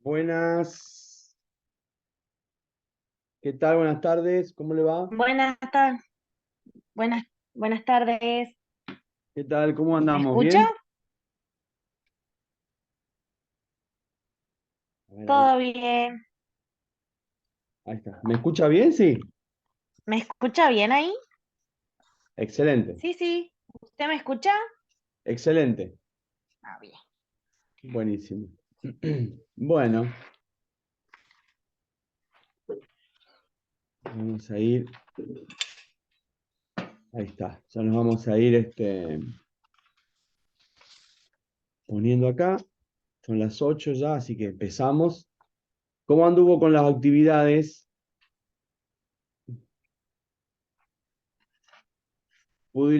Buenas, ¿qué tal? Buenas tardes, ¿cómo le va? Buenas tardes, buenas, buenas tardes. ¿Qué tal? ¿Cómo ¿Me andamos? escucha? ¿Bien? A ver, ahí, ¿Todo bien? ahí está. ¿Me escucha bien? Sí. ¿Me escucha bien ahí? Excelente, Sí, sí. ¿Usted me escucha? excelente. Ah, bien. Buenísimo. Bueno, vamos a ir, ahí está. Ya nos vamos a ir poniendo acá. Son las 8 ya, así que empezamos. ¿Cómo anduvo con las actividades? ¿Pudo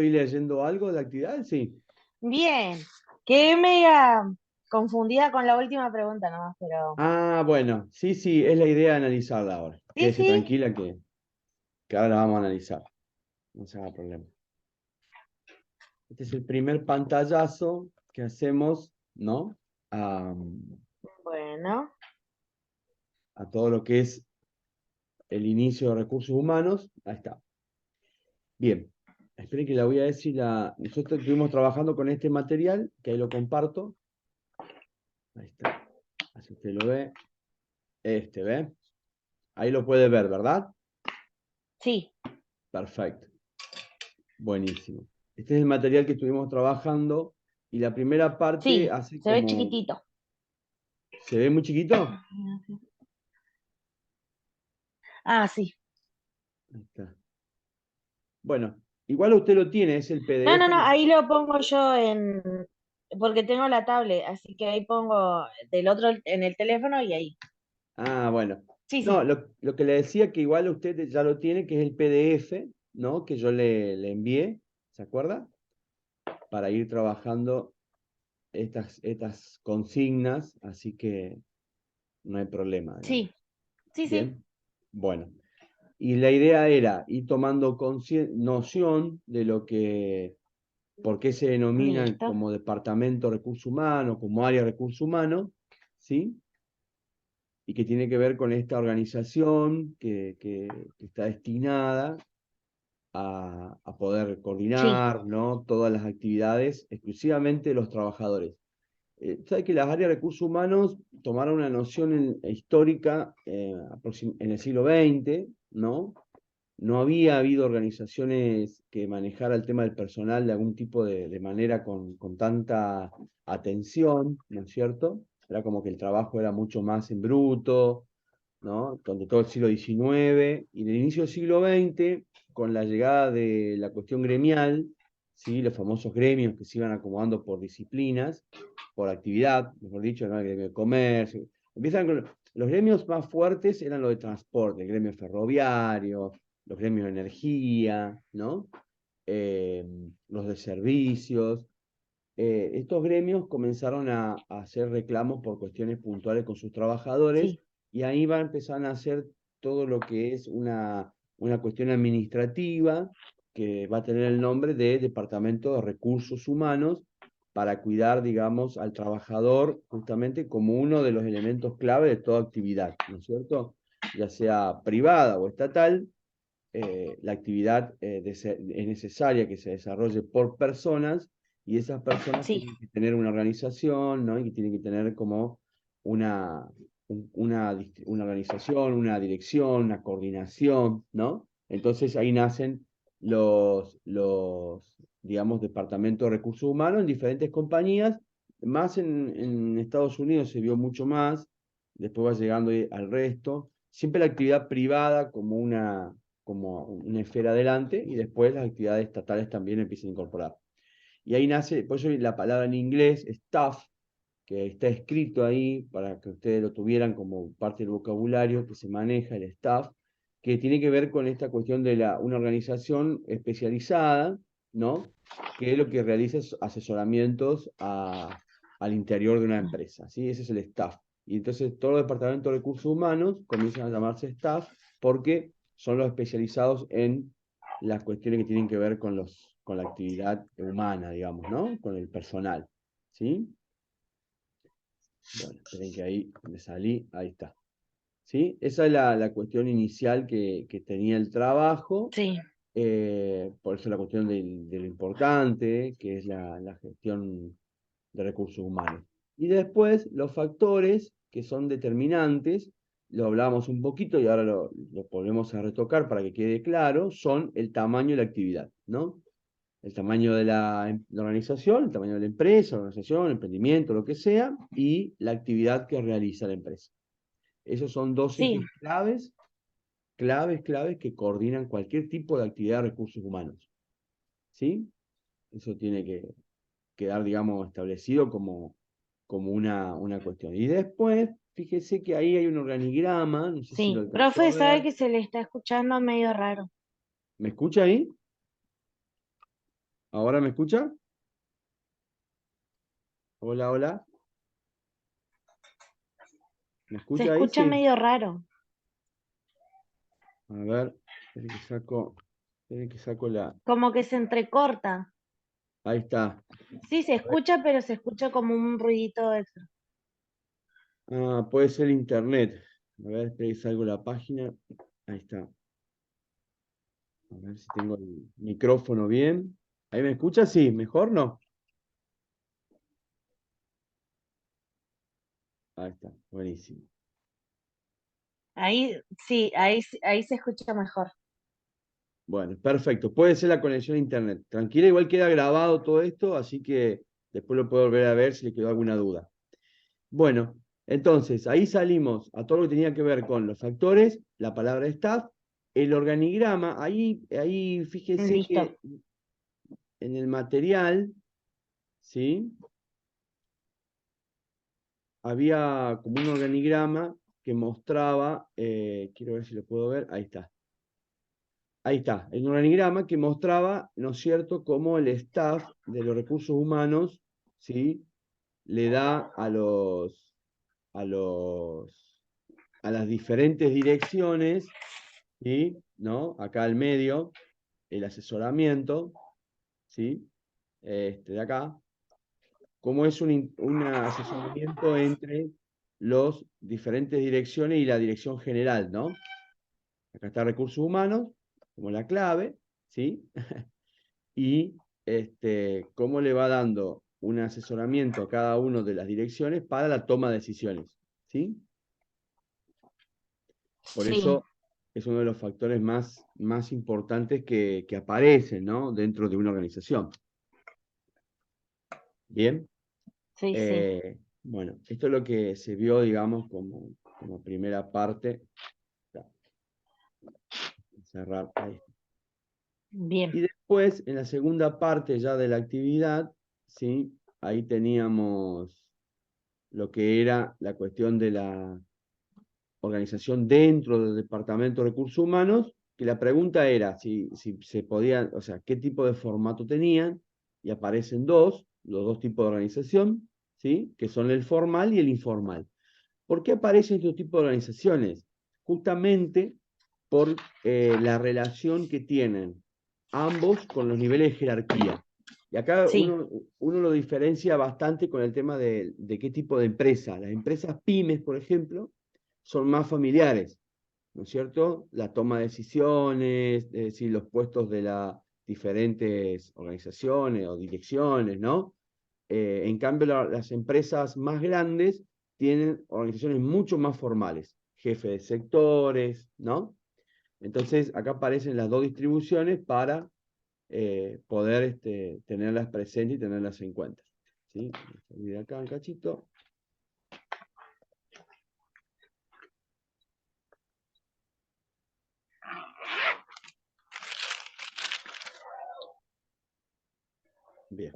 ir leyendo algo de actividades? Sí. Bien. Quedé media confundida con la última pregunta nomás, pero... Ah, bueno, sí, sí, es la idea de analizarla ahora. Sí, Quédese sí. tranquila que ahora la vamos a analizar. No se haga problema. Este es el primer pantallazo que hacemos, ¿no? A, Bueno. a todo lo que es el inicio de recursos humanos. Ahí está. Bien. Esperen que la voy a decir. Nosotros estuvimos trabajando con este material, que ahí lo comparto. Ahí está. Así usted lo ve. ¿Ve? Ahí lo puede ver, ¿verdad? Sí, Perfecto. Buenísimo. Este es el material que estuvimos trabajando y la primera parte sí. hace Se ve como... chiquitito. ¿Se ve muy chiquito? Ah, sí. Ahí está. Bueno, igual usted lo tiene, es el No, no, PDF no. que yo... Ahí lo pongo yo en... Porque tengo la tablet, así que ahí pongo del otro en el teléfono y ahí. Ah, bueno. Sí, No, sí. lo que le decía que igual usted ya lo tiene, que es el PDF, ¿no? Que yo le envié, ¿se acuerda? Para ir trabajando estas consignas, así que no hay problema, digamos. Sí, sí, sí. Bien, bueno. Y la idea era ir tomando noción de por qué se denomina Listo. como departamento de recursos humanos, como área de recursos humanos, ¿sí? Y que tiene que ver con esta organización que está destinada a poder Sí, coordinar, ¿no? Todas las actividades exclusivamente de los trabajadores. Sabe que las áreas de recursos humanos tomaron una noción histórica en el siglo XX, ¿no? No había habido organizaciones que manejara el tema del personal de algún tipo de manera con tanta atención, ¿no es cierto? Era como que el trabajo era mucho más en bruto, ¿no? Durante todo el siglo XIX y en el inicio del siglo XX, con la llegada de la cuestión gremial, ¿sí? Los famosos gremios que se iban acomodando por disciplinas, por actividad, mejor dicho, ¿no? El gremio de comercio. Empiezan con, los gremios más fuertes eran los de transporte, el gremio ferroviario, los gremios de energía, ¿no? Eh, los de servicios. Estos gremios comenzaron a hacer reclamos por cuestiones puntuales con sus trabajadores sí, y ahí va a empezar a hacer todo lo que es una cuestión administrativa que va a tener el nombre de Departamento de Recursos Humanos para cuidar, digamos, al trabajador justamente como uno de los elementos clave de toda actividad, ¿no es cierto? Ya sea privada o estatal, la actividad es necesaria que se desarrolle por personas y esas personas sí, tienen que tener una organización, ¿no? Y tienen que tener como una, una organización, una dirección, una coordinación, ¿no? Entonces ahí nacen digamos, departamentos de recursos humanos en diferentes compañías, más en Estados Unidos se vio mucho más, después va llegando al resto, siempre la actividad privada como una esfera adelante y después las actividades estatales también empiezan a incorporar. Y ahí nace, por eso la palabra en inglés, staff, que está escrito ahí para que ustedes lo tuvieran como parte del vocabulario que se maneja, el staff, que tiene que ver con esta cuestión de una organización especializada, ¿no? Que es lo que realiza asesoramientos al interior de una empresa, ¿sí? Ese es el staff. Y entonces todos los departamentos de recursos humanos comienzan a llamarse staff porque son los especializados en las cuestiones que tienen que ver con la actividad humana, digamos, ¿no? Con el personal, ¿sí? Bueno, esperen que ahí me salí, ahí está. ¿Sí? Esa es la cuestión inicial que tenía el trabajo. Sí, Por eso la cuestión de lo importante, que es la gestión de recursos humanos. Y después los factores que son determinantes, lo hablamos un poquito y ahora lo volvemos a retocar para que quede claro, son el tamaño y la actividad, ¿no? El tamaño de la organización, el tamaño de la empresa, la organización, el emprendimiento, lo que sea, y la actividad que realiza la empresa. Esos son dos sí, ejes claves que coordinan cualquier tipo de actividad de recursos humanos. ¿Sí? Eso tiene que quedar, digamos, establecido como una cuestión. Y después, fíjese que ahí hay un organigrama, no sé si lo sí. alcanzó a Profe, sabe ver. que se le está escuchando medio raro. ¿Me escucha ahí? ¿Ahora me escucha? Hola, hola. ¿Me Se escucha ahí? escucha Sí. medio raro. A ver, espere que saco la. Como que se entrecorta. Ahí está. Sí, se A ver. escucha, pero se escucha como un ruidito extra. Ah, puede ser internet. A ver, espere que salgo la página. Ahí está. A ver si tengo el micrófono bien. ¿Ahí me escucha? Sí, mejor no. Ahí está, buenísimo. Ahí, sí, ahí se escucha mejor. Bueno, perfecto. Puede ser la conexión a internet. Tranquila, igual queda grabado todo esto, así que después lo puedo volver a ver si le quedó alguna duda. Bueno, entonces ahí salimos a todo lo que tenía que ver con los factores, la palabra staff, el organigrama. Ahí fíjese Listo. que en el material, ¿sí? Había como un organigrama que mostraba, quiero ver si lo puedo ver, ahí está. Ahí está, el organigrama que mostraba, ¿no es cierto?, cómo el staff de los recursos humanos, ¿sí?, le da a los, a las diferentes direcciones, ¿sí?, ¿no? Acá al medio, el asesoramiento, ¿sí?, de acá, cómo es un asesoramiento entre las diferentes direcciones y la dirección general, ¿no? Acá está recursos humanos, como la clave, ¿sí? Y cómo le va dando un asesoramiento a cada una de las direcciones para la toma de decisiones. ¿Sí? Por Sí, eso es uno de los factores más importantes que aparecen, ¿no?, dentro de una organización. Bien. sí, sí. Bueno, esto es lo que se vio, digamos, como primera parte. Ya, cerrar ahí. Bien. Y después, en la segunda parte ya de la actividad, ¿sí?, ahí teníamos lo que era la cuestión de la organización dentro del Departamento de Recursos Humanos, que la pregunta era si se podían, o sea, qué tipo de formato tenían, y aparecen los dos tipos de organización, ¿sí?, que son el formal y el informal. ¿Por qué aparecen estos tipos de organizaciones? Justamente por la relación que tienen ambos con los niveles de jerarquía. Y acá Sí, uno lo diferencia bastante con el tema de qué tipo de empresa. Las empresas pymes, por ejemplo, son más familiares, ¿no es cierto? La toma de decisiones, es decir, los puestos de las diferentes organizaciones o direcciones, ¿no? En cambio, las empresas más grandes tienen organizaciones mucho más formales, jefe de sectores, ¿no? Entonces, acá aparecen las dos distribuciones para poder tenerlas presentes y tenerlas en cuenta. ¿Sí? Vamos a salir acá un cachito. Bien.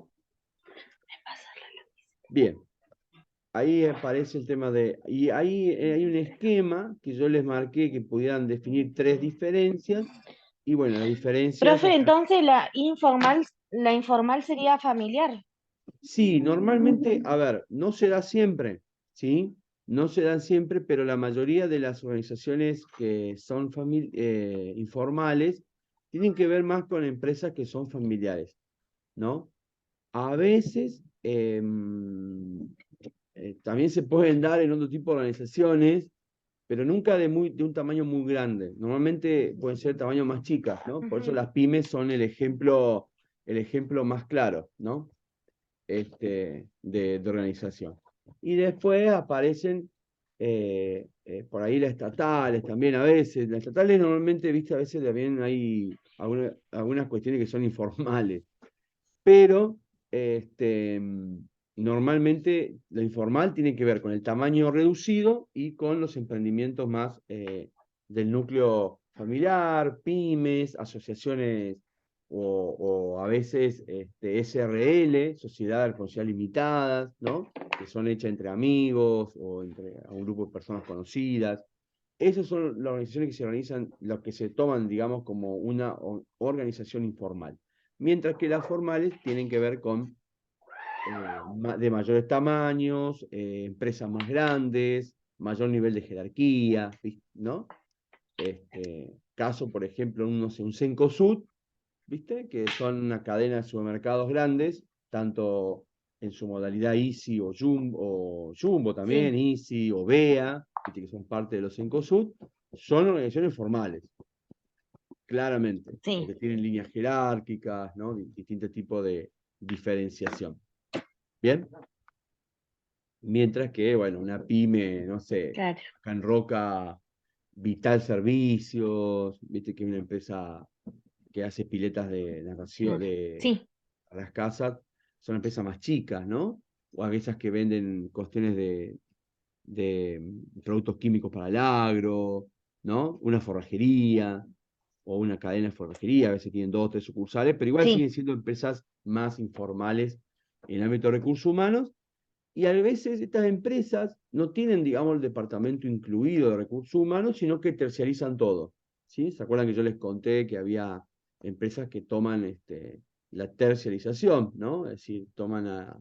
Bien. Ahí aparece el tema de. Y ahí hay un esquema que yo les marqué que pudieran definir tres diferencias. Y bueno, las diferencias profe, acá. entonces la informal sería familiar. Sí, normalmente, a ver, no se da siempre, ¿sí? No se dan siempre, pero la mayoría de las organizaciones que son informales tienen que ver más con empresas que son familiares, ¿no? A veces también se pueden dar en otro tipo de organizaciones, pero nunca de un tamaño muy grande. Normalmente pueden ser tamaños más chicas, ¿no? Por eso Ujú. las pymes son el ejemplo más claro, ¿no? De organización. Y después aparecen por ahí las estatales también a veces. Las estatales normalmente, viste, a veces también hay algunas cuestiones que son informales, pero este, normalmente lo informal tiene que ver con el tamaño reducido y con los emprendimientos más del núcleo familiar, pymes, asociaciones o a veces SRL, sociedades responsabilidad limitadas, ¿no? Que son hechas entre amigos o entre un grupo de personas conocidas. Esas son las organizaciones que se organizan, las que se toman, digamos, como una organización informal. Mientras que las formales tienen que ver con de mayores tamaños, empresas más grandes, mayor nivel de jerarquía, ¿no? Caso, por ejemplo, no sé, un Cencosud, ¿viste? Que son una cadena de supermercados grandes, tanto en su modalidad Easy o Jumbo también, Sí, Easy o Bea, ¿viste? Que son parte de los Cencosud, son organizaciones formales, claramente, sí, porque tienen líneas jerárquicas, ¿no? Distintos tipos de diferenciación. ¿Bien? Mientras que, bueno, una pyme, no sé, claro. acá en Roca, Vital Servicios, viste que es una empresa que hace piletas de natación Claro. Sí, a las casas, son empresas más chicas, ¿no? O a esas que venden cuestiones de productos químicos para el agro, ¿no? Una forrajería o una cadena de forrajería, a veces tienen 2 o 3 sucursales, pero igual sí, siguen siendo empresas más informales en el ámbito de recursos humanos y a veces estas empresas no tienen, digamos, el departamento incluido de recursos humanos, sino que terciarizan todo. ¿Sí? ¿Se acuerdan que yo les conté que había empresas que toman la terciarización, ¿no? Es decir, toman a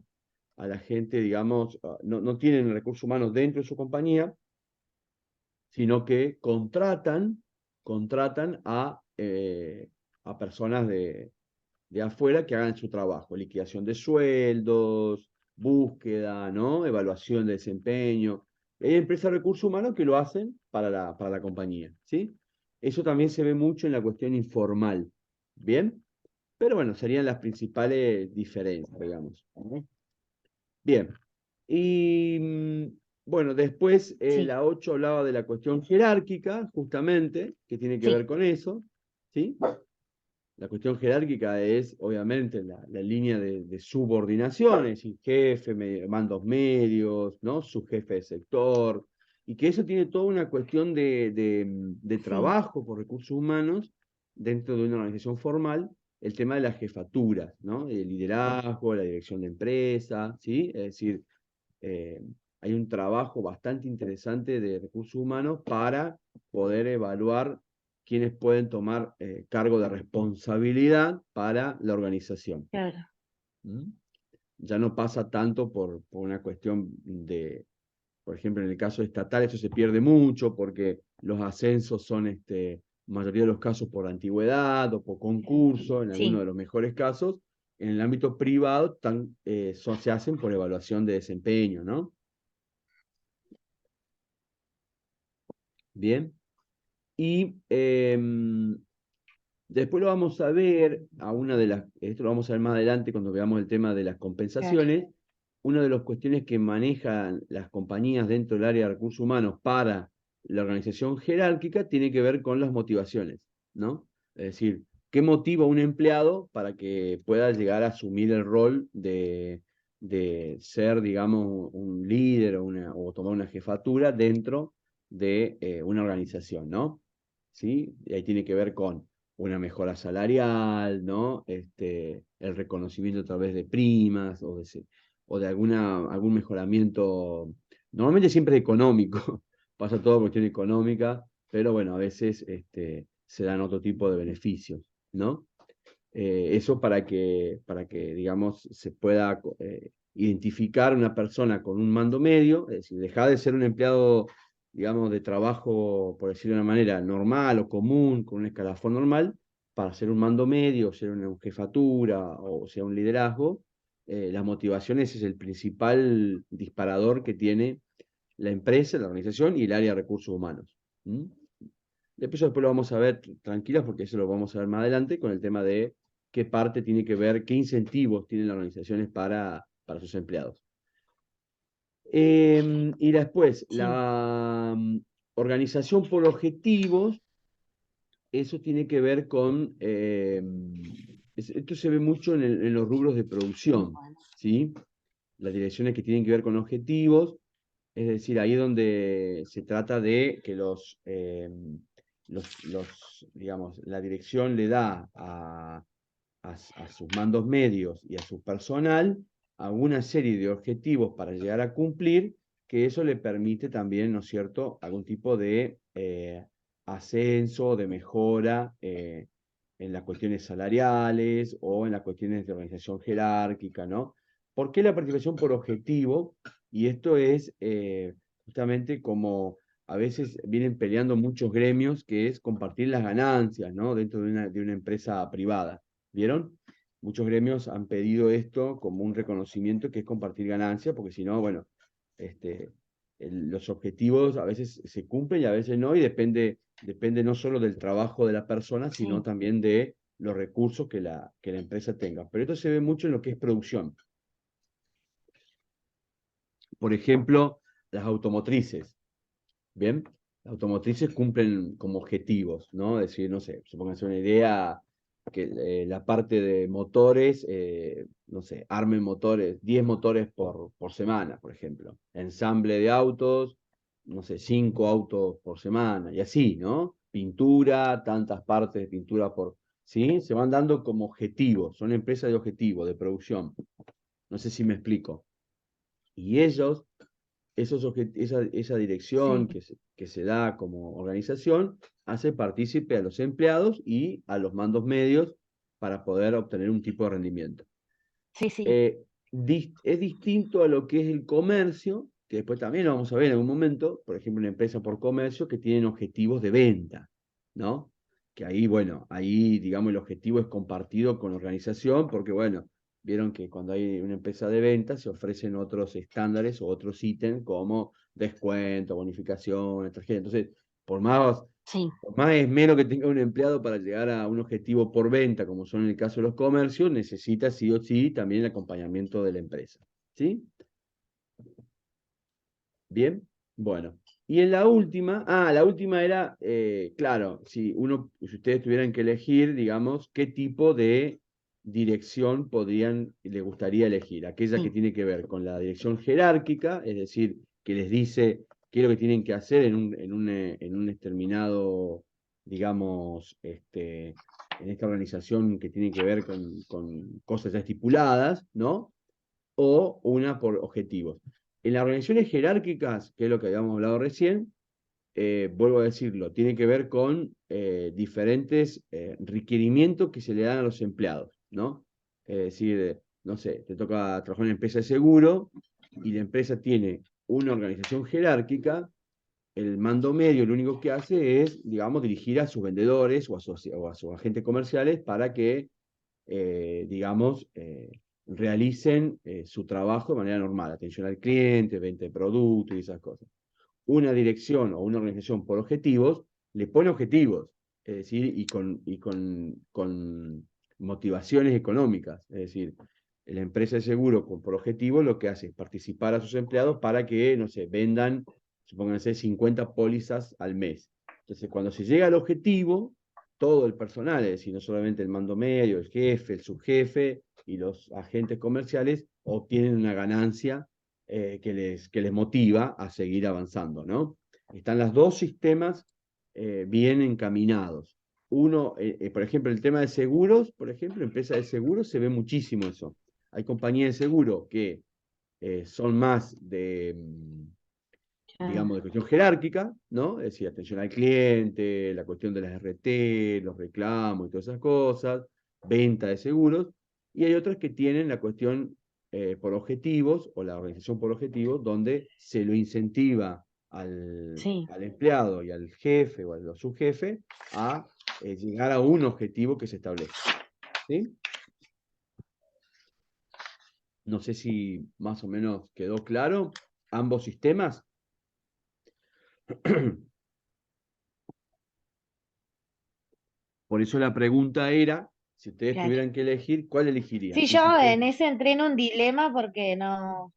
la gente, digamos, no tienen recursos humanos dentro de su compañía, sino que contratan a personas de afuera que hagan su trabajo, liquidación de sueldos, búsqueda, ¿no? Evaluación de desempeño. Hay empresas de recursos humanos que lo hacen para la compañía, ¿sí? Eso también se ve mucho en la cuestión informal, ¿bien? Pero bueno, serían las principales diferencias, digamos. Bien. Y bueno, después sí, la 8 hablaba de la cuestión jerárquica, justamente, que tiene que ver sí, con eso, ¿sí? La cuestión jerárquica es, obviamente, la línea de subordinación, es decir, jefe, mandos medios, ¿no? Subjefe de sector, y que eso tiene toda una cuestión de sí, trabajo por recursos humanos dentro de una organización formal, el tema de las jefaturas, ¿no? El liderazgo, la dirección de empresa, ¿sí? Es decir, eh, hay un trabajo bastante interesante de recursos humanos para poder evaluar quiénes pueden tomar cargo de responsabilidad para la organización. claro. ¿Mm? Ya no pasa tanto por una cuestión por ejemplo, en el caso estatal esto se pierde mucho porque los ascensos son, mayoría de los casos por antigüedad o por concurso, en algunos Sí, de los mejores casos. En el ámbito privado se hacen por evaluación de desempeño, ¿no? Bien. Y después lo vamos a ver, esto lo vamos a ver más adelante cuando veamos el tema de las claro. compensaciones. Una de las cuestiones que manejan las compañías dentro del área de recursos humanos para la organización jerárquica tiene que ver con las motivaciones, ¿no? Es decir, ¿qué motiva a un empleado para que pueda llegar a asumir el rol de ser, digamos, un líder o tomar una jefatura dentro de una organización, ¿no? ¿Sí? Y ahí tiene que ver con una mejora salarial, ¿no? El reconocimiento a través de primas o de algún mejoramiento, normalmente siempre es económico, pasa todo cuestión económica, pero bueno, a veces se dan otro tipo de beneficios, ¿no? Eso para que, digamos, se pueda identificar una persona con un mando medio, es decir, dejar de ser un empleado, digamos, de trabajo, por decirlo de una manera, normal o común, con un escalafón normal, para ser un mando medio, ser una jefatura o sea un liderazgo, las motivaciones es el principal disparador que tiene la empresa, la organización y el área de recursos humanos. ¿Mm? Después lo vamos a ver tranquilas porque eso lo vamos a ver más adelante con el tema de qué parte tiene que ver, qué incentivos tienen las organizaciones para sus empleados. Y después, Sí. la organización por objetivos, eso tiene que ver con, esto se ve mucho en los rubros de producción, Bueno. ¿sí? Las direcciones que tienen que ver con objetivos, es decir, ahí donde se trata de que digamos, la dirección le da a sus mandos medios y a su personal a una serie de objetivos para llegar a cumplir, que eso le permite también, ¿no es cierto?, algún tipo de ascenso, de mejora en las cuestiones salariales o en las cuestiones de organización jerárquica, ¿no? ¿Por qué la participación por objetivo? Y esto es justamente como a veces vienen peleando muchos gremios, que es compartir las ganancias, ¿no? Dentro de una empresa privada. ¿Vieron? Muchos gremios han pedido esto como un reconocimiento que es compartir ganancias, porque si no, bueno, los objetivos a veces se cumplen y a veces no, y depende no solo del trabajo de la persona, sino Sí, también de los recursos que la empresa tenga. Pero esto se ve mucho en lo que es producción. Por ejemplo, las automotrices. Bien, las automotrices cumplen como objetivos, ¿no? Es decir, no sé, supónganse una idea que la parte de motores, no sé, armen motores, 10 motores por semana, por ejemplo. Ensamble de autos, no sé, 5 autos por semana, y así, ¿no? Pintura, tantas partes de pintura ¿sí? Se van dando como objetivos, son empresas de objetivo, de producción. No sé si me explico. Y ellos esa dirección sí, que se da como organización hace partícipe a los empleados y a los mandos medios para poder obtener un tipo de rendimiento. sí, sí, Eh, es distinto a lo que es el comercio, que después también lo vamos a ver en algún momento, por ejemplo, una empresa por comercio que tienen objetivos de venta, ¿no? Que ahí, bueno, ahí, digamos, el objetivo es compartido con la organización, porque, bueno, vieron que cuando hay una empresa de venta se ofrecen otros estándares o otros ítems como descuento, bonificación, tarjeta. Entonces, por más sí, por más esmero que tenga un empleado para llegar a un objetivo por venta, como son en el caso de los comercios, necesita sí o sí también el acompañamiento de la empresa. ¿Sí? Bien, bueno. Y en la última era, claro, si ustedes tuvieran que elegir, digamos, qué tipo de dirección les gustaría elegir, aquella que sí, tiene que ver con la dirección jerárquica, es decir, que les dice qué es lo que tienen que hacer en un determinado, digamos, en esta organización que tiene que ver con cosas ya estipuladas, ¿no? O una por objetivos. En las organizaciones jerárquicas, que es lo que habíamos hablado recién, vuelvo a decirlo, tiene que ver con diferentes requerimientos que se le dan a los empleados, ¿no? Es decir, no sé, te toca trabajar en una empresa de seguro y la empresa tiene una organización jerárquica, el mando medio lo único que hace es, digamos, dirigir a sus vendedores o a sus agentes comerciales para que digamos, realicen su trabajo de manera normal, atención al cliente, venta de productos y esas cosas. Una dirección o una organización por objetivos le pone objetivos, es decir, y con motivaciones económicas, es decir, la empresa de seguro por objetivo lo que hace es participar a sus empleados para que, no sé, vendan, supónganse, 50 pólizas al mes. Entonces, cuando se llega al objetivo, todo el personal, es decir, no solamente el mando medio, el jefe, el subjefe y los agentes comerciales, obtienen una ganancia que les motiva a seguir avanzando, ¿no? Están los dos sistemas bien encaminados. Uno, por ejemplo, el tema de seguros, por ejemplo, empresa de seguros, se ve muchísimo eso. Hay compañías de seguro que son más digamos, de cuestión jerárquica, ¿no? Es decir, atención al cliente, la cuestión de las RT, los reclamos y todas esas cosas, venta de seguros, y hay otras que tienen la cuestión por objetivos o la organización por objetivos, donde se lo incentiva al, sí. al empleado y al jefe o al subjefe a llegar a un objetivo que se establece. ¿Sí? No sé si más o menos quedó claro ambos sistemas. Por eso la pregunta era, si ustedes Claro. tuvieran que elegir, ¿cuál elegirían? Sí, Un yo sistema. en ese entré en un dilema porque no.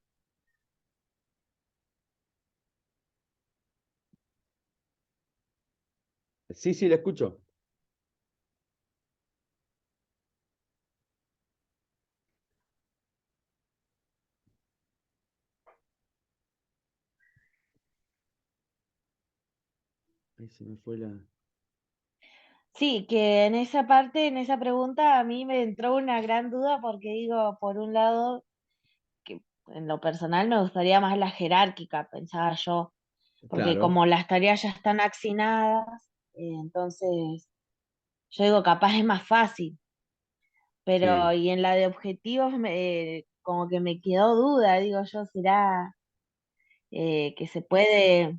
Sí, sí, la escucho. Ahí se me fue la... Sí, que en esa parte, en esa pregunta, a mí me entró una gran duda porque digo, por un lado, que en lo personal me gustaría más la jerárquica, pensaba yo, porque Claro, como las tareas ya están asignadas, entonces yo digo, capaz es más fácil, pero sí, y en la de objetivos como que me quedó duda, digo yo, ¿será que se puede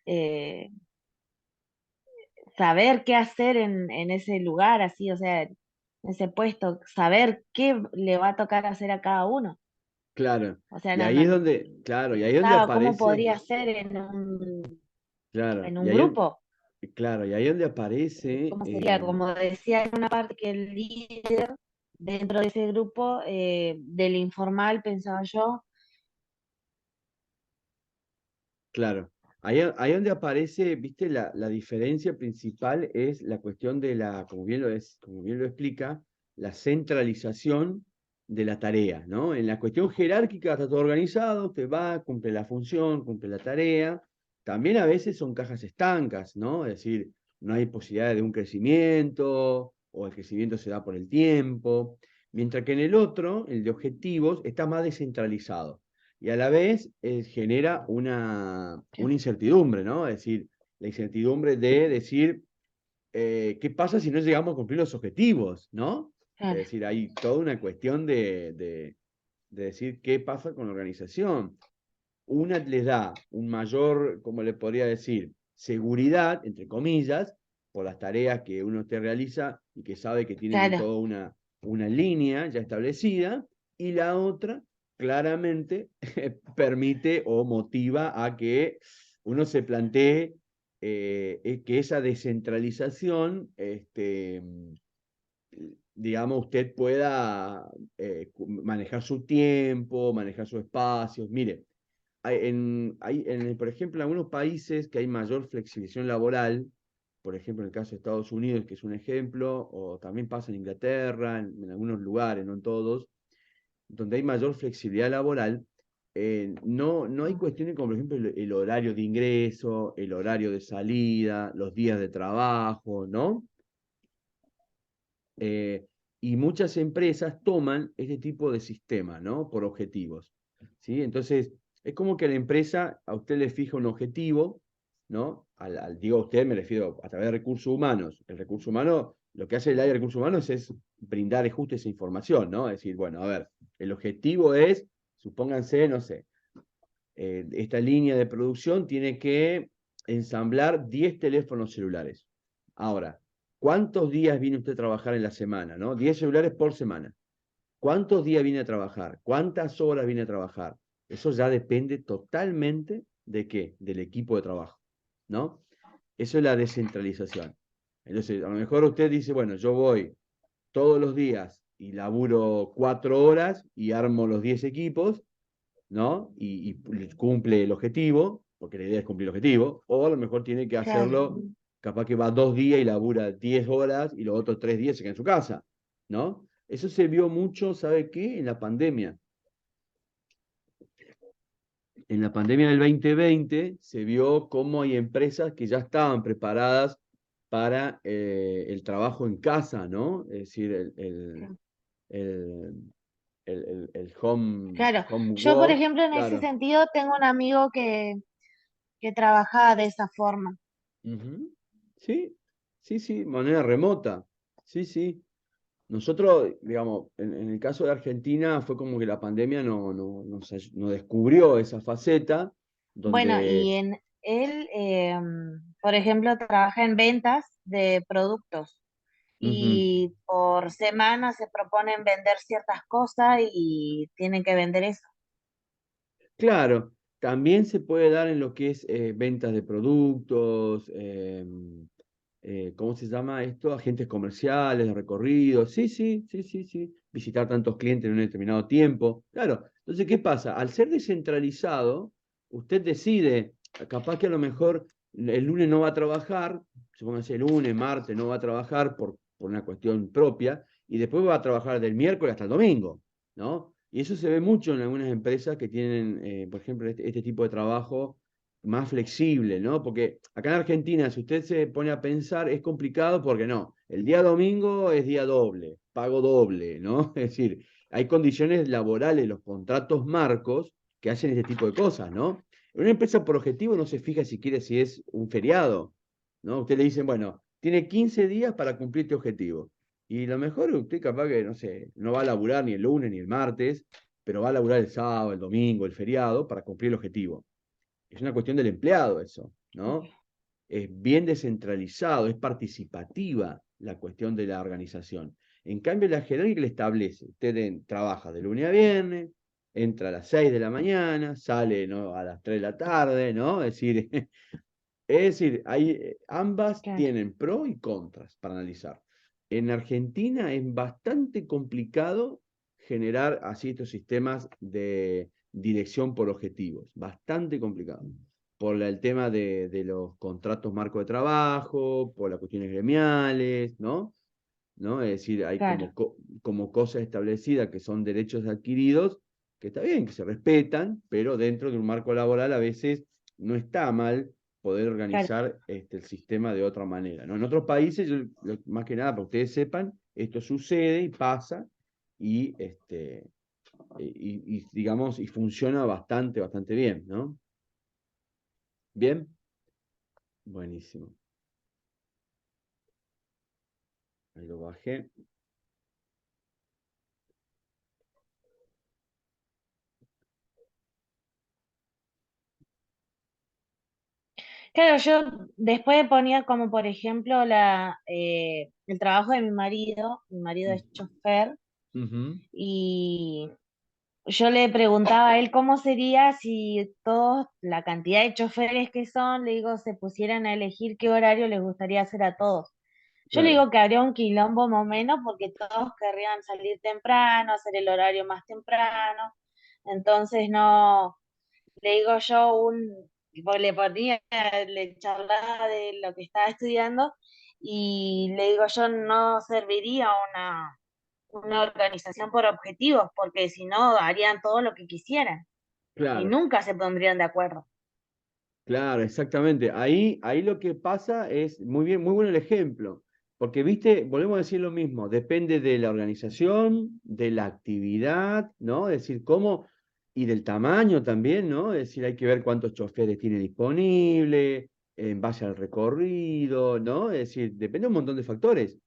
eh, saber qué hacer en ese lugar, así, o sea, en ese puesto, saber qué le va a tocar hacer a cada uno? claro. O sea, Y ahí es donde, claro, y ahí es donde pensaba cómo aparece, podría ser claro, en un grupo. claro, y ahí es donde aparece, ¿Cómo sería? Como decía en una parte que el líder dentro de ese grupo del informal, pensaba yo. claro, ahí donde aparece, viste, la diferencia principal es la cuestión de la, como bien lo explica, la centralización de la tarea, ¿no? En la cuestión jerárquica está todo organizado, usted va, cumple la función, cumple la tarea. También a veces son cajas estancas, ¿no? Es decir, no hay posibilidad de un crecimiento, o el crecimiento se da por el tiempo. Mientras que en el otro, el de objetivos, está más descentralizado y a la vez genera una incertidumbre, ¿no? Es decir, la incertidumbre de decir, ¿qué pasa si no llegamos a cumplir los objetivos, ¿no? Es Claro, decir, hay toda una cuestión de decir qué pasa con la organización. Una les da un mayor, como le podría decir, seguridad, entre comillas, por las tareas que uno te realiza y que sabe que tienen claro, toda una línea ya establecida, y la otra claramente permite o motiva a que uno se plantee que esa descentralización, digamos, usted pueda manejar su tiempo, manejar sus espacios. Mire, por ejemplo, en algunos países que hay mayor flexibilización laboral, por ejemplo, en el caso de Estados Unidos, que es un ejemplo, o también pasa en Inglaterra, en algunos lugares, no en todos, donde hay mayor flexibilidad laboral, no hay cuestiones como, por ejemplo, el horario de ingreso, el horario de salida, los días de trabajo, ¿no? Eh, y muchas empresas toman este tipo de sistema, ¿no? Por objetivos, ¿sí? Entonces, es como que la empresa a usted le fija un objetivo, ¿no? Digo a usted, me refiero a través de recursos humanos. El recurso humano, lo que hace el área de recursos humanos es brindar justo esa información, ¿no? Es decir, bueno, a ver, el objetivo es, supónganse, no sé, esta línea de producción tiene que ensamblar 10 teléfonos celulares. Ahora, ¿cuántos días viene usted a trabajar en la semana? ¿No? 10 celulares por semana. ¿Cuántos días viene a trabajar? ¿Cuántas horas viene a trabajar? Eso ya depende totalmente de qué, del equipo de trabajo, ¿no? Eso es la descentralización. Entonces, a lo mejor usted dice, bueno, yo voy todos los días y laburo 4 horas y armo los 10 equipos, ¿no? Y cumple el objetivo, porque la idea es cumplir el objetivo, o a lo mejor tiene que claro. hacerlo, capaz que va 2 días y labura 10 horas y los otros 3 días se queda en su casa, ¿no? Eso se vio mucho, ¿sabe qué? En la pandemia. En la pandemia del 2020 se vio cómo hay empresas que ya estaban preparadas para el trabajo en casa, ¿no? Es decir, el, el Claro, home yo por work, ejemplo en ese claro. sentido tengo un amigo que trabajaba de esa forma. Ujú. Sí, sí, sí, manera remota. Sí, sí. Nosotros, digamos, en el caso de Argentina fue como que la pandemia nos descubrió esa faceta Bueno, y donde, en él, por ejemplo, trabaja en ventas de productos. Ujú. y por semana se proponen vender ciertas cosas y tienen que vender eso. Claro, también se puede dar en lo que es ventas de productos, ¿cómo se llama esto? Agentes comerciales, de recorridos. Sí, sí, sí, sí, sí. Visitar tantos clientes en un determinado tiempo. Claro, entonces, ¿qué pasa? Al ser descentralizado, usted decide, capaz que a lo mejor el lunes no va a trabajar, supóngase el lunes, martes no va a trabajar por una cuestión propia, y después va a trabajar del miércoles hasta el domingo, ¿no? Y eso se ve mucho en algunas empresas que tienen, por ejemplo, este tipo de trabajo más flexible, ¿no? Porque acá en Argentina, si usted se pone a pensar, es complicado porque no, el día domingo es día doble, pago doble, ¿no? Es decir, hay condiciones laborales, los contratos marcos que hacen este tipo de cosas, ¿no? Una empresa por objetivo no se fija siquiera si es un feriado, ¿no? Usted le dicen, bueno, tiene 15 días para cumplir este objetivo. Y lo mejor usted capaz que, no sé, no va a laburar ni el lunes ni el martes, pero va a laburar el sábado, el domingo, el feriado para cumplir el objetivo. Es una cuestión del empleado eso, ¿no? Es bien descentralizado, es participativa la cuestión de la organización. En cambio, la jerárquica le establece, usted trabaja de lunes a viernes, entra a las 6 de la mañana, sale, ¿no?, a las 3 de la tarde, ¿no? Es decir, ambas Claro, tienen pros y contras para analizar. En Argentina es bastante complicado generar así estos sistemas de dirección por objetivos, bastante complicado. Por el tema de los contratos marco de trabajo, por las cuestiones gremiales, ¿no? ¿No? Es decir, hay claro, como cosas establecidas que son derechos adquiridos, que está bien, que se respetan, pero dentro de un marco laboral a veces no está mal poder claro. organizar el sistema de otra manera, ¿no? En otros países, más que nada, para que ustedes sepan, esto sucede y pasa y, digamos, y funciona bastante, bastante bien, ¿no? Bien, buenísimo. Ahí lo bajé. Claro, yo después ponía como por ejemplo el trabajo de mi marido es chofer, Ujú. y yo le preguntaba a él cómo sería si todos, la cantidad de choferes que son, le digo, se pusieran a elegir qué horario les gustaría hacer a todos. Yo le Claro, digo que habría un quilombo más o menos porque todos querrían salir temprano, hacer el horario más temprano, entonces no, le digo yo tipo, le ponía, le charlaba de lo que estaba estudiando y le digo yo no serviría una organización por objetivos, porque si no harían todo lo que quisieran y claro. nunca se pondrían de acuerdo. Claro, exactamente. Ahí lo que pasa es, muy bien, muy bueno el ejemplo, porque, viste, volvemos a decir lo mismo, depende de la organización, de la actividad, ¿no? Es decir, cómo, y del tamaño también, ¿no? Es decir, hay que ver cuántos choferes tiene disponible, en base al recorrido, ¿no? Es decir, depende de un montón de factores.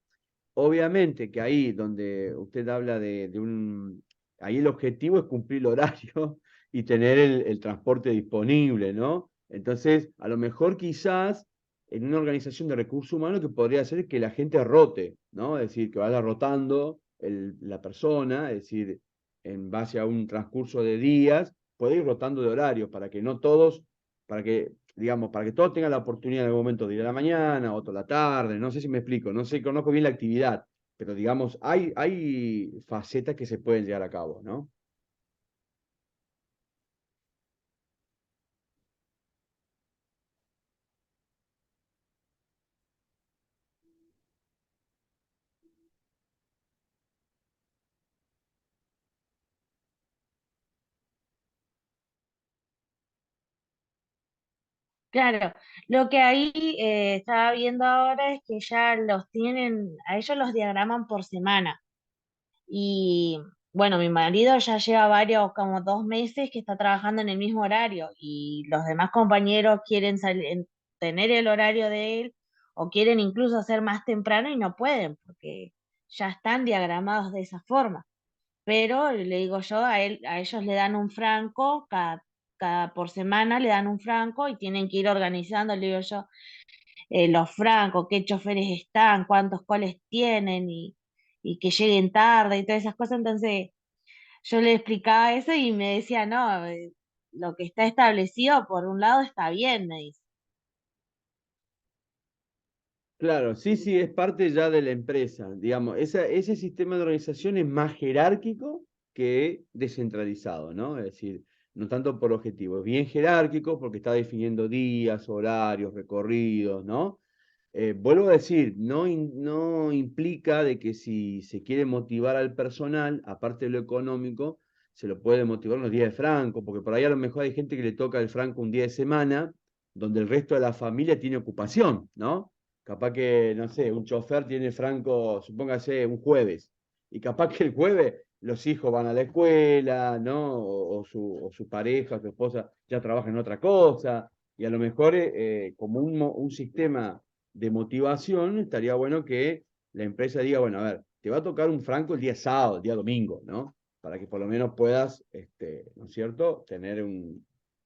Obviamente que ahí donde usted habla ahí el objetivo es cumplir el horario y tener el transporte disponible, ¿no? Entonces, a lo mejor quizás en una organización de recursos humanos que podría ser que la gente rote, ¿no? Es decir, que vaya rotando la persona, es decir, en base a un transcurso de días, puede ir rotando de horarios para que no todos, para que, digamos, para que todos tengan la oportunidad en algún momento de ir a la mañana, otro a la tarde, no sé si me explico, no sé, conozco bien la actividad, pero digamos, hay facetas que se pueden llevar a cabo, ¿no? Claro, lo que ahí estaba viendo ahora es que ya los tienen, a ellos los diagraman por semana. Y bueno, mi marido ya lleva varios, como 2 meses que está trabajando en el mismo horario y los demás compañeros quieren tener el horario de él o quieren incluso hacer más temprano y no pueden porque ya están diagramados de esa forma. Pero le digo yo, a ellos le dan un franco, cada por semana le dan un franco y tienen que ir organizando, le digo yo, los francos, qué choferes están, cuántos coles tienen y que lleguen tarde y todas esas cosas. Entonces yo le explicaba eso y me decía, no, lo que está establecido por un lado está bien, me dice. Claro, sí, sí, es parte ya de la empresa. Digamos, ese sistema de organización es más jerárquico que descentralizado, ¿no? Es decir, no tanto por objetivo, es bien jerárquico porque está definiendo días, horarios, recorridos, ¿no? Vuelvo a decir, no implica de que si se quiere motivar al personal, aparte de lo económico, se lo puede motivar en los días de Franco, porque por ahí a lo mejor hay gente que le toca el Franco un día de semana, donde el resto de la familia tiene ocupación, ¿no? Capaz que, no sé, un chofer tiene Franco, supóngase, un jueves, y capaz que el jueves los hijos van a la escuela, ¿no? O su pareja, su esposa ya trabaja en otra cosa, y a lo mejor como un sistema de motivación, estaría bueno que la empresa diga, bueno, a ver, te va a tocar un franco el día sábado, el día domingo, ¿no? Para que por lo menos puedas, ¿no es cierto?, tener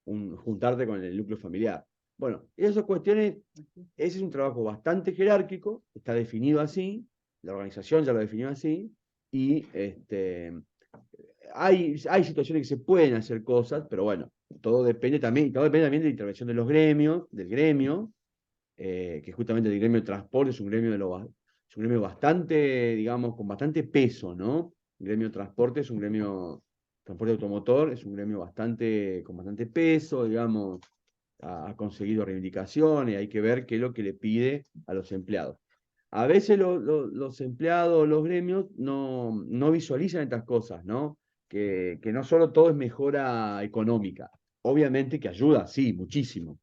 juntarte con el núcleo familiar. Bueno, esas cuestiones, ese es un trabajo bastante jerárquico, está definido así, la organización ya lo definió así, y hay situaciones que se pueden hacer cosas, pero bueno, todo depende también de la intervención de los gremios, del gremio, que justamente el gremio de transporte es un gremio, es un gremio bastante, digamos, con bastante peso, ¿no? El gremio de transporte es un gremio, transporte automotor es un gremio con bastante peso, digamos, ha conseguido reivindicaciones, hay que ver qué es lo que le pide a los empleados. A veces los empleados, los gremios, no visualizan estas cosas, ¿no? Que no solo todo es mejora económica, obviamente que ayuda, sí, muchísimo,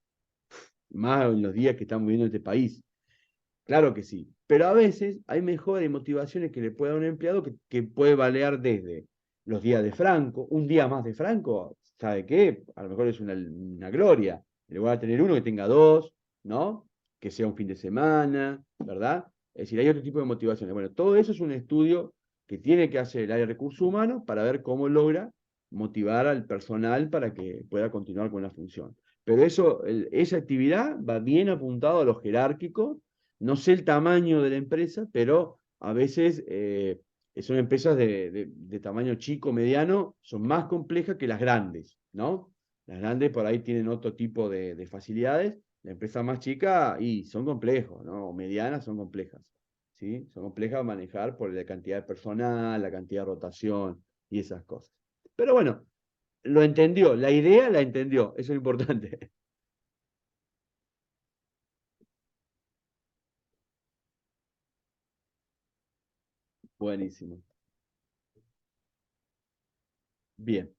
más en los días que estamos viviendo en este país. Claro que sí. Pero a veces hay mejoras y motivaciones que le puede dar un empleado que puede valer desde los días de Franco, un día más de Franco, ¿sabe qué? A lo mejor es una gloria. Le voy a tener uno que tenga dos, ¿no? Que sea un fin de semana, ¿verdad? Es decir, hay otro tipo de motivaciones. Bueno, todo eso es un estudio que tiene que hacer el área de recursos humanos para ver cómo logra motivar al personal para que pueda continuar con la función. Pero esa actividad va bien apuntado a lo jerárquico. No sé el tamaño de la empresa, pero a veces son empresas de tamaño chico, mediano, son más complejas que las grandes, ¿no? Las grandes por ahí tienen otro tipo de facilidades, la empresa más chica y son complejos, ¿no? O medianas son complejas, ¿sí? Son complejas de manejar por la cantidad de personal, la cantidad de rotación y esas cosas. Pero bueno, lo entendió, la idea la entendió, eso es importante. Buenísimo. Bien,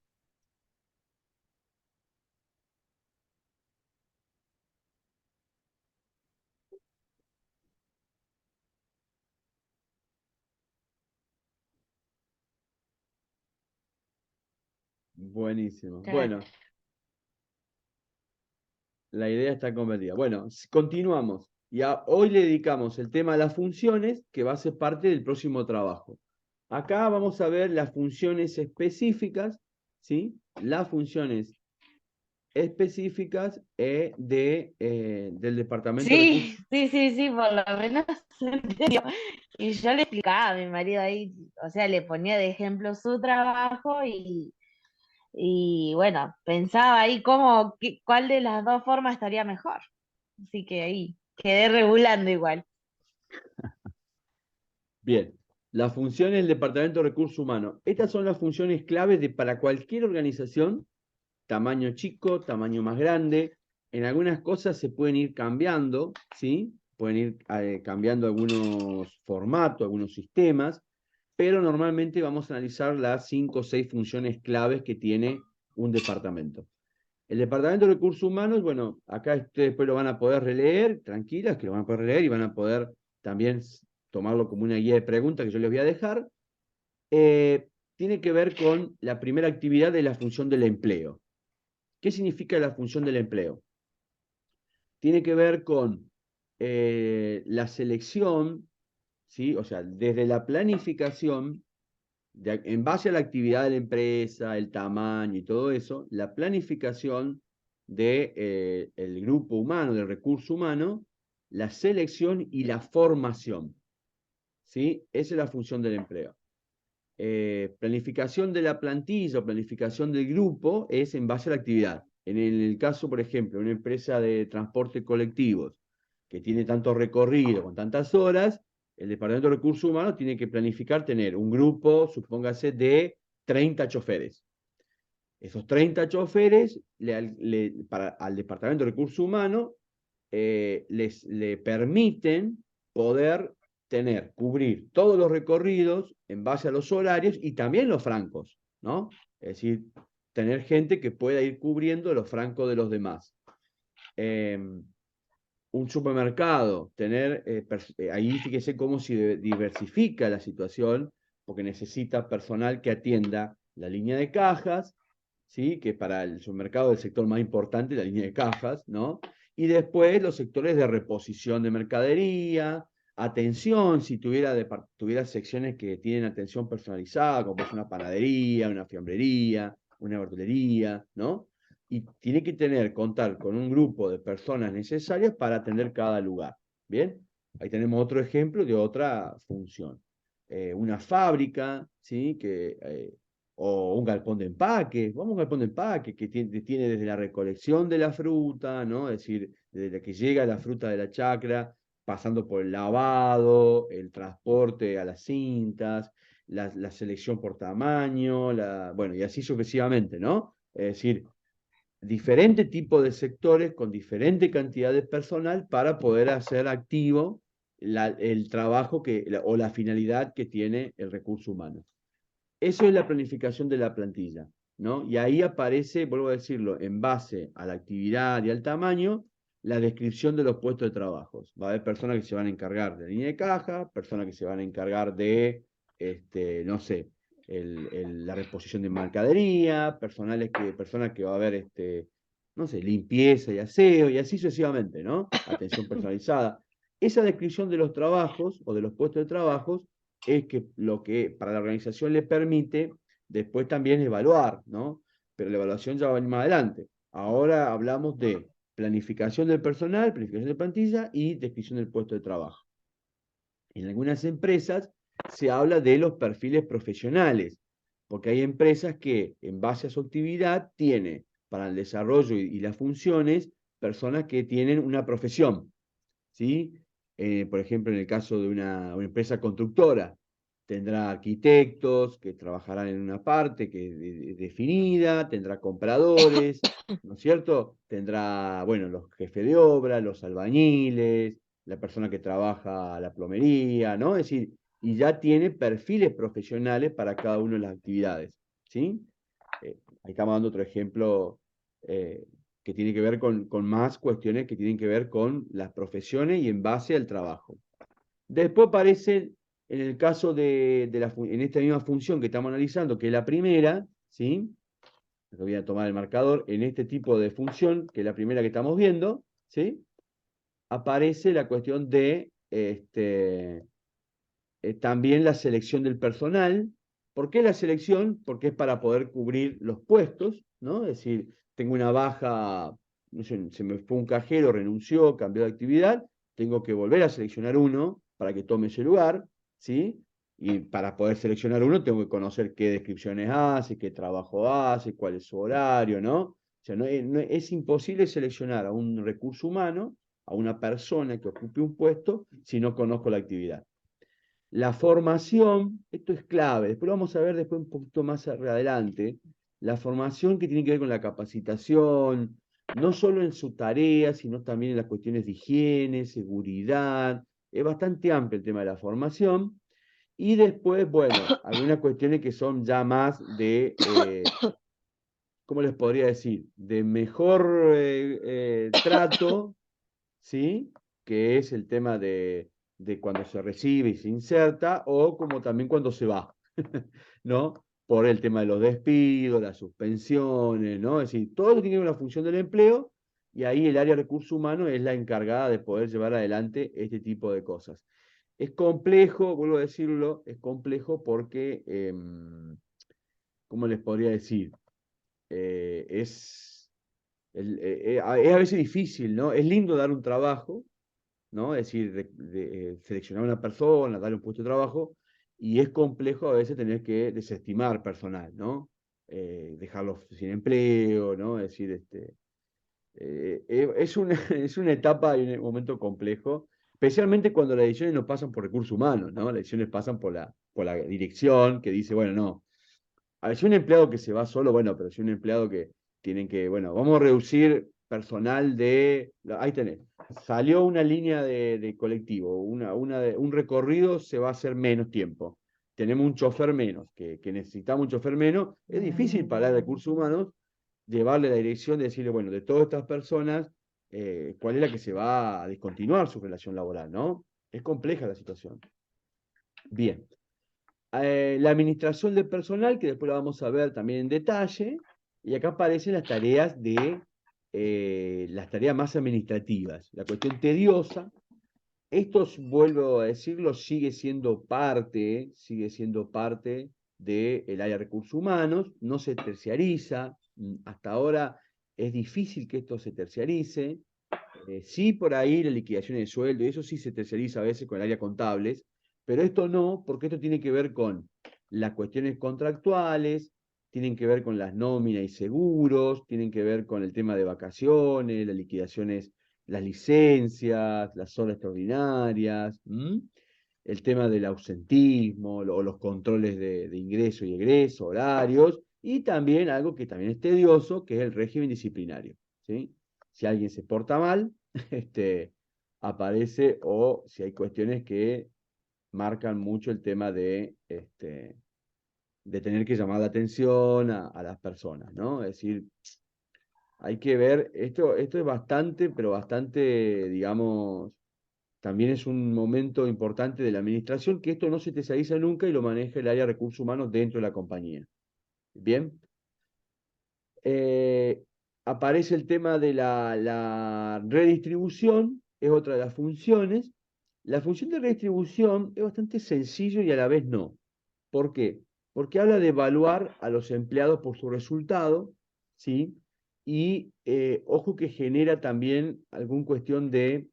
buenísimo. Claro. Bueno, la idea está convertida. Bueno, continuamos. Hoy le dedicamos el tema a las funciones, que va a ser parte del próximo trabajo. Acá vamos a ver las funciones específicas, ¿sí? Las funciones específicas del Departamento de Sí, Recursos. sí, sí, sí, por lo menos se entendió. Y yo le explicaba a mi marido ahí, o sea, le ponía de ejemplo su trabajo y bueno, pensaba ahí cuál de las dos formas estaría mejor. Así que ahí quedé regulando igual. Bien, las funciones del Departamento de Recursos Humanos. Estas son las funciones claves para cualquier organización, tamaño chico, tamaño más grande. En algunas cosas se pueden ir cambiando, ¿sí? Pueden ir cambiando algunos formatos, algunos sistemas, pero normalmente vamos a analizar las 5 o 6 funciones claves que tiene un departamento. El Departamento de Recursos Humanos, bueno, acá ustedes después lo van a poder releer, tranquilas, que lo van a poder releer y van a poder también tomarlo como una guía de preguntas que yo les voy a dejar. Tiene que ver con la primera actividad de la función del empleo. ¿Qué significa la función del empleo? Tiene que ver con la selección, ¿sí? O sea, desde la planificación, en base a la actividad de la empresa, el tamaño y todo eso, la planificación del grupo humano, del recurso humano, la selección y la formación. ¿Sí? Esa es la función del empleo. Planificación de la plantilla o planificación del grupo es en base a la actividad. En el caso, por ejemplo, de una empresa de transporte colectivos que tiene tanto recorrido, con tantas horas, el Departamento de Recursos Humanos tiene que planificar tener un grupo, supóngase, de 30 choferes. Esos 30 choferes al Departamento de Recursos Humanos le permiten poder cubrir todos los recorridos en base a los horarios y también los francos, ¿no? Es decir, tener gente que pueda ir cubriendo los francos de los demás. Un supermercado, ahí fíjese cómo se diversifica la situación, porque necesita personal que atienda la línea de cajas, ¿sí? Que para el supermercado es el sector más importante, la línea de cajas, ¿no? Y después los sectores de reposición de mercadería, atención, si tuviera secciones que tienen atención personalizada, como es una panadería, una fiambrería, una verdulería, ¿no? Y tiene que contar con un grupo de personas necesarias para atender cada lugar. ¿Bien? Ahí tenemos otro ejemplo de otra función. Una fábrica, ¿sí? O un galpón de empaque, vamos a un galpón de empaque que tiene desde la recolección de la fruta, ¿no? Es decir, desde que llega la fruta de la chacra, pasando por el lavado, el transporte a las cintas, la selección por tamaño, bueno, y así sucesivamente, ¿no? Es decir, diferentes tipos de sectores con diferente cantidad de personal para poder hacer activo el trabajo o la finalidad que tiene el recurso humano. Eso es la planificación de la plantilla, ¿no? Y ahí aparece, vuelvo a decirlo, en base a la actividad y al tamaño, la descripción de los puestos de trabajo. Va a haber personas que se van a encargar de la línea de caja, personas que se van a encargar de, no sé, la reposición de mercadería, personas que va a haber, no sé, limpieza y aseo, y así sucesivamente, ¿no? Atención personalizada. Esa descripción de los trabajos o de los puestos de trabajo es que lo que para la organización le permite después también evaluar, ¿no? Pero la evaluación ya va a venir más adelante. Ahora hablamos de planificación del personal, planificación de plantilla y descripción del puesto de trabajo. En algunas empresas se habla de los perfiles profesionales, porque hay empresas que en base a su actividad tiene para el desarrollo y las funciones personas que tienen una profesión, ¿sí? Por ejemplo, en el caso de una empresa constructora, tendrá arquitectos que trabajarán en una parte que es definida, tendrá compradores, ¿no es cierto? Tendrá, bueno, los jefes de obra, los albañiles, la persona que trabaja la plomería, ¿no? Es decir, y ya tiene perfiles profesionales para cada una de las actividades, ¿sí? Ahí estamos dando otro ejemplo eh, que tiene que ver con más cuestiones que tienen que ver con las profesiones y en base al trabajo. Después aparece, en el caso en esta misma función que estamos analizando, que es la primera, ¿sí? Voy a tomar el marcador, en este tipo de función, que es la primera que estamos viendo, ¿sí? Aparece la cuestión de también la selección del personal. ¿Por qué la selección? Porque es para poder cubrir los puestos, ¿no? Es decir, tengo una baja, no sé, se me fue un cajero, renunció, cambió de actividad, tengo que volver a seleccionar uno para que tome ese lugar, ¿sí? Y para poder seleccionar uno tengo que conocer qué descripciones hace, qué trabajo hace, cuál es su horario, ¿no? O sea, es imposible seleccionar a un recurso humano, a una persona que ocupe un puesto, si no conozco la actividad. La formación, esto es clave, después lo vamos a ver después un poquito más adelante, la formación que tiene que ver con la capacitación, no solo en su tarea, sino también en las cuestiones de higiene, seguridad, es bastante amplio el tema de la formación, y después, bueno, algunas cuestiones que son ya más de, ¿cómo les podría decir? De mejor trato, ¿sí? Que es el tema de cuando se recibe y se inserta, o como también cuando se va, ¿no? Por el tema de los despidos, las suspensiones, ¿no? Es decir, todo lo que tiene una función del empleo, y ahí el área de recursos humanos es la encargada de poder llevar adelante este tipo de cosas. Es complejo, vuelvo a decirlo, es complejo porque, ¿cómo les podría decir? Es a veces difícil, ¿no? Es lindo dar un trabajo, ¿no? Es decir, seleccionar a una persona, darle un puesto de trabajo, y es complejo a veces tener que desestimar personal, ¿no? Dejarlos sin empleo, ¿no? Es decir, es una etapa y un momento complejo, especialmente cuando las decisiones no pasan por recursos humanos, ¿no? Las decisiones pasan por la dirección que dice, bueno, no. A ver, si un empleado que se va solo, bueno, pero si un empleado que tienen que, bueno, vamos a reducir personal ahí tenés, salió una línea de colectivo, un recorrido se va a hacer menos tiempo. Tenemos un chofer menos, que necesitamos un chofer menos. Es difícil para el recursos humanos llevarle la dirección de decirle, bueno, de todas estas personas, cuál es la que se va a discontinuar su relación laboral, ¿no? Es compleja la situación. Bien. La administración del personal, que después la vamos a ver también en detalle, y acá aparecen las tareas más administrativas, la cuestión tediosa. Esto, vuelvo a decirlo, sigue siendo parte del área de recursos humanos, no se terciariza, hasta ahora es difícil que esto se terciarice. Sí, por ahí la liquidación de sueldo, y eso sí se terciariza a veces con el área contables, pero esto no, porque esto tiene que ver con las cuestiones contractuales, tienen que ver con las nóminas y seguros, tienen que ver con el tema de vacaciones, las liquidaciones, las licencias, las horas extraordinarias, el tema del ausentismo, o los controles de ingreso y egreso, horarios, y también algo que también es tedioso, que es el régimen disciplinario, ¿sí? Si alguien se porta mal, aparece, o si hay cuestiones que marcan mucho el tema de tener que llamar la atención a las personas, ¿no? Es decir, hay que ver, esto es bastante, pero bastante, digamos, también es un momento importante de la administración, que esto no se terciariza nunca y lo maneja el área de recursos humanos dentro de la compañía. Bien. Eh, Aparece el tema de la redistribución, es otra de las funciones. La función de redistribución es bastante sencillo y a la vez no. ¿Por qué? Porque habla de evaluar a los empleados por su resultado, ¿sí? Y ojo que genera también alguna cuestión de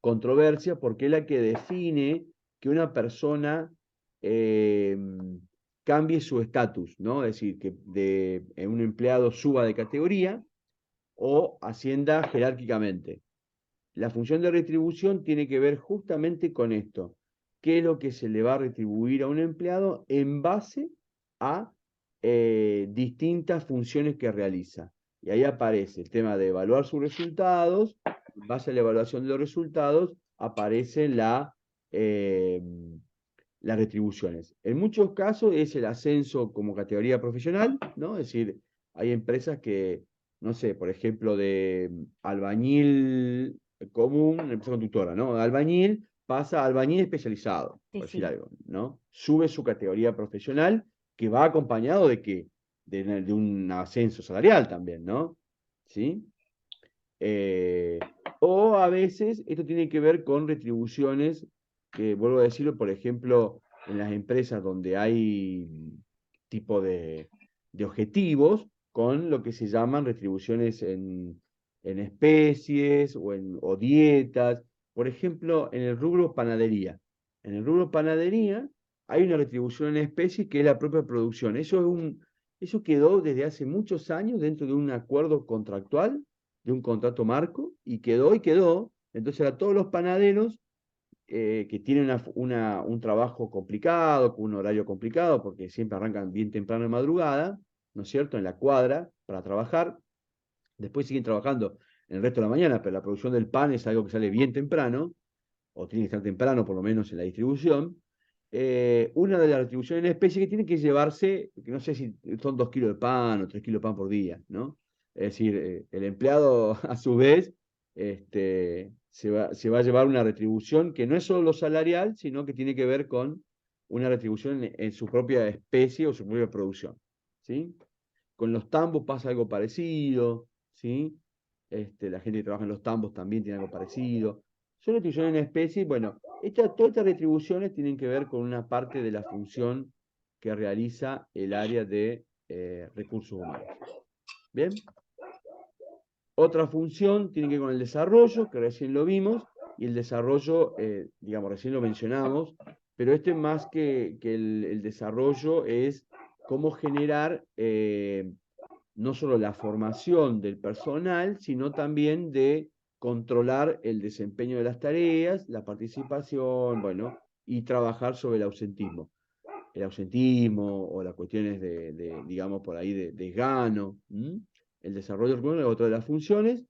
controversia, porque es la que define que una persona eh, cambie su estatus, ¿no? Es decir, que un empleado suba de categoría o ascienda jerárquicamente. La función de retribución tiene que ver justamente con esto. ¿Qué es lo que se le va a retribuir a un empleado en base a distintas funciones que realiza? Y ahí aparece el tema de evaluar sus resultados. En base a la evaluación de los resultados, aparecen eh, las retribuciones. En muchos casos es el ascenso como categoría profesional, ¿no? Es decir, hay empresas que, no sé, por ejemplo, de albañil común, empresa constructora, ¿no? De albañil pasa a albañil especializado, Sí, por decir sí. algo, ¿no? Sube su categoría profesional, que va acompañado de que de un ascenso salarial también, ¿no? ¿Sí? Eh, o a veces esto tiene que ver con retribuciones que, vuelvo a decirlo, por ejemplo, en las empresas donde hay tipo de objetivos, con lo que se llaman retribuciones en especies o dietas. Por ejemplo, en el rubro panadería. En el rubro panadería hay una retribución en especie que es la propia producción. Eso quedó desde hace muchos años dentro de un acuerdo contractual, de un contrato marco, y quedó y quedó. Entonces a todos los panaderos que tienen un trabajo complicado, con un horario complicado, porque siempre arrancan bien temprano en madrugada, ¿no es cierto?, en la cuadra para trabajar, después siguen trabajando en el resto de la mañana, pero la producción del pan es algo que sale bien temprano, o tiene que estar temprano por lo menos en la distribución. Una de las retribuciones en especie que tiene que llevarse, que no sé si son 2 kilos de pan o 3 kilos de pan por día, ¿no? Es decir, el empleado a su vez se va a llevar una retribución que no es solo salarial, sino que tiene que ver con una retribución en su propia especie o su propia producción, ¿sí? Con los tambos pasa algo parecido, ¿sí? La gente que trabaja en los tambos también tiene algo parecido. Son retribuciones en especie, bueno, todas estas retribuciones tienen que ver con una parte de la función que realiza el área de recursos humanos. ¿Bien? Otra función tiene que ver con el desarrollo, que recién lo vimos, y el desarrollo, digamos, recién lo mencionamos, pero este más que el desarrollo es cómo generar no solo la formación del personal, sino también de controlar el desempeño de las tareas, la participación, bueno, y trabajar sobre el ausentismo. El ausentismo o las cuestiones digamos, por ahí, de desgano, el desarrollo curricular es otra de las funciones.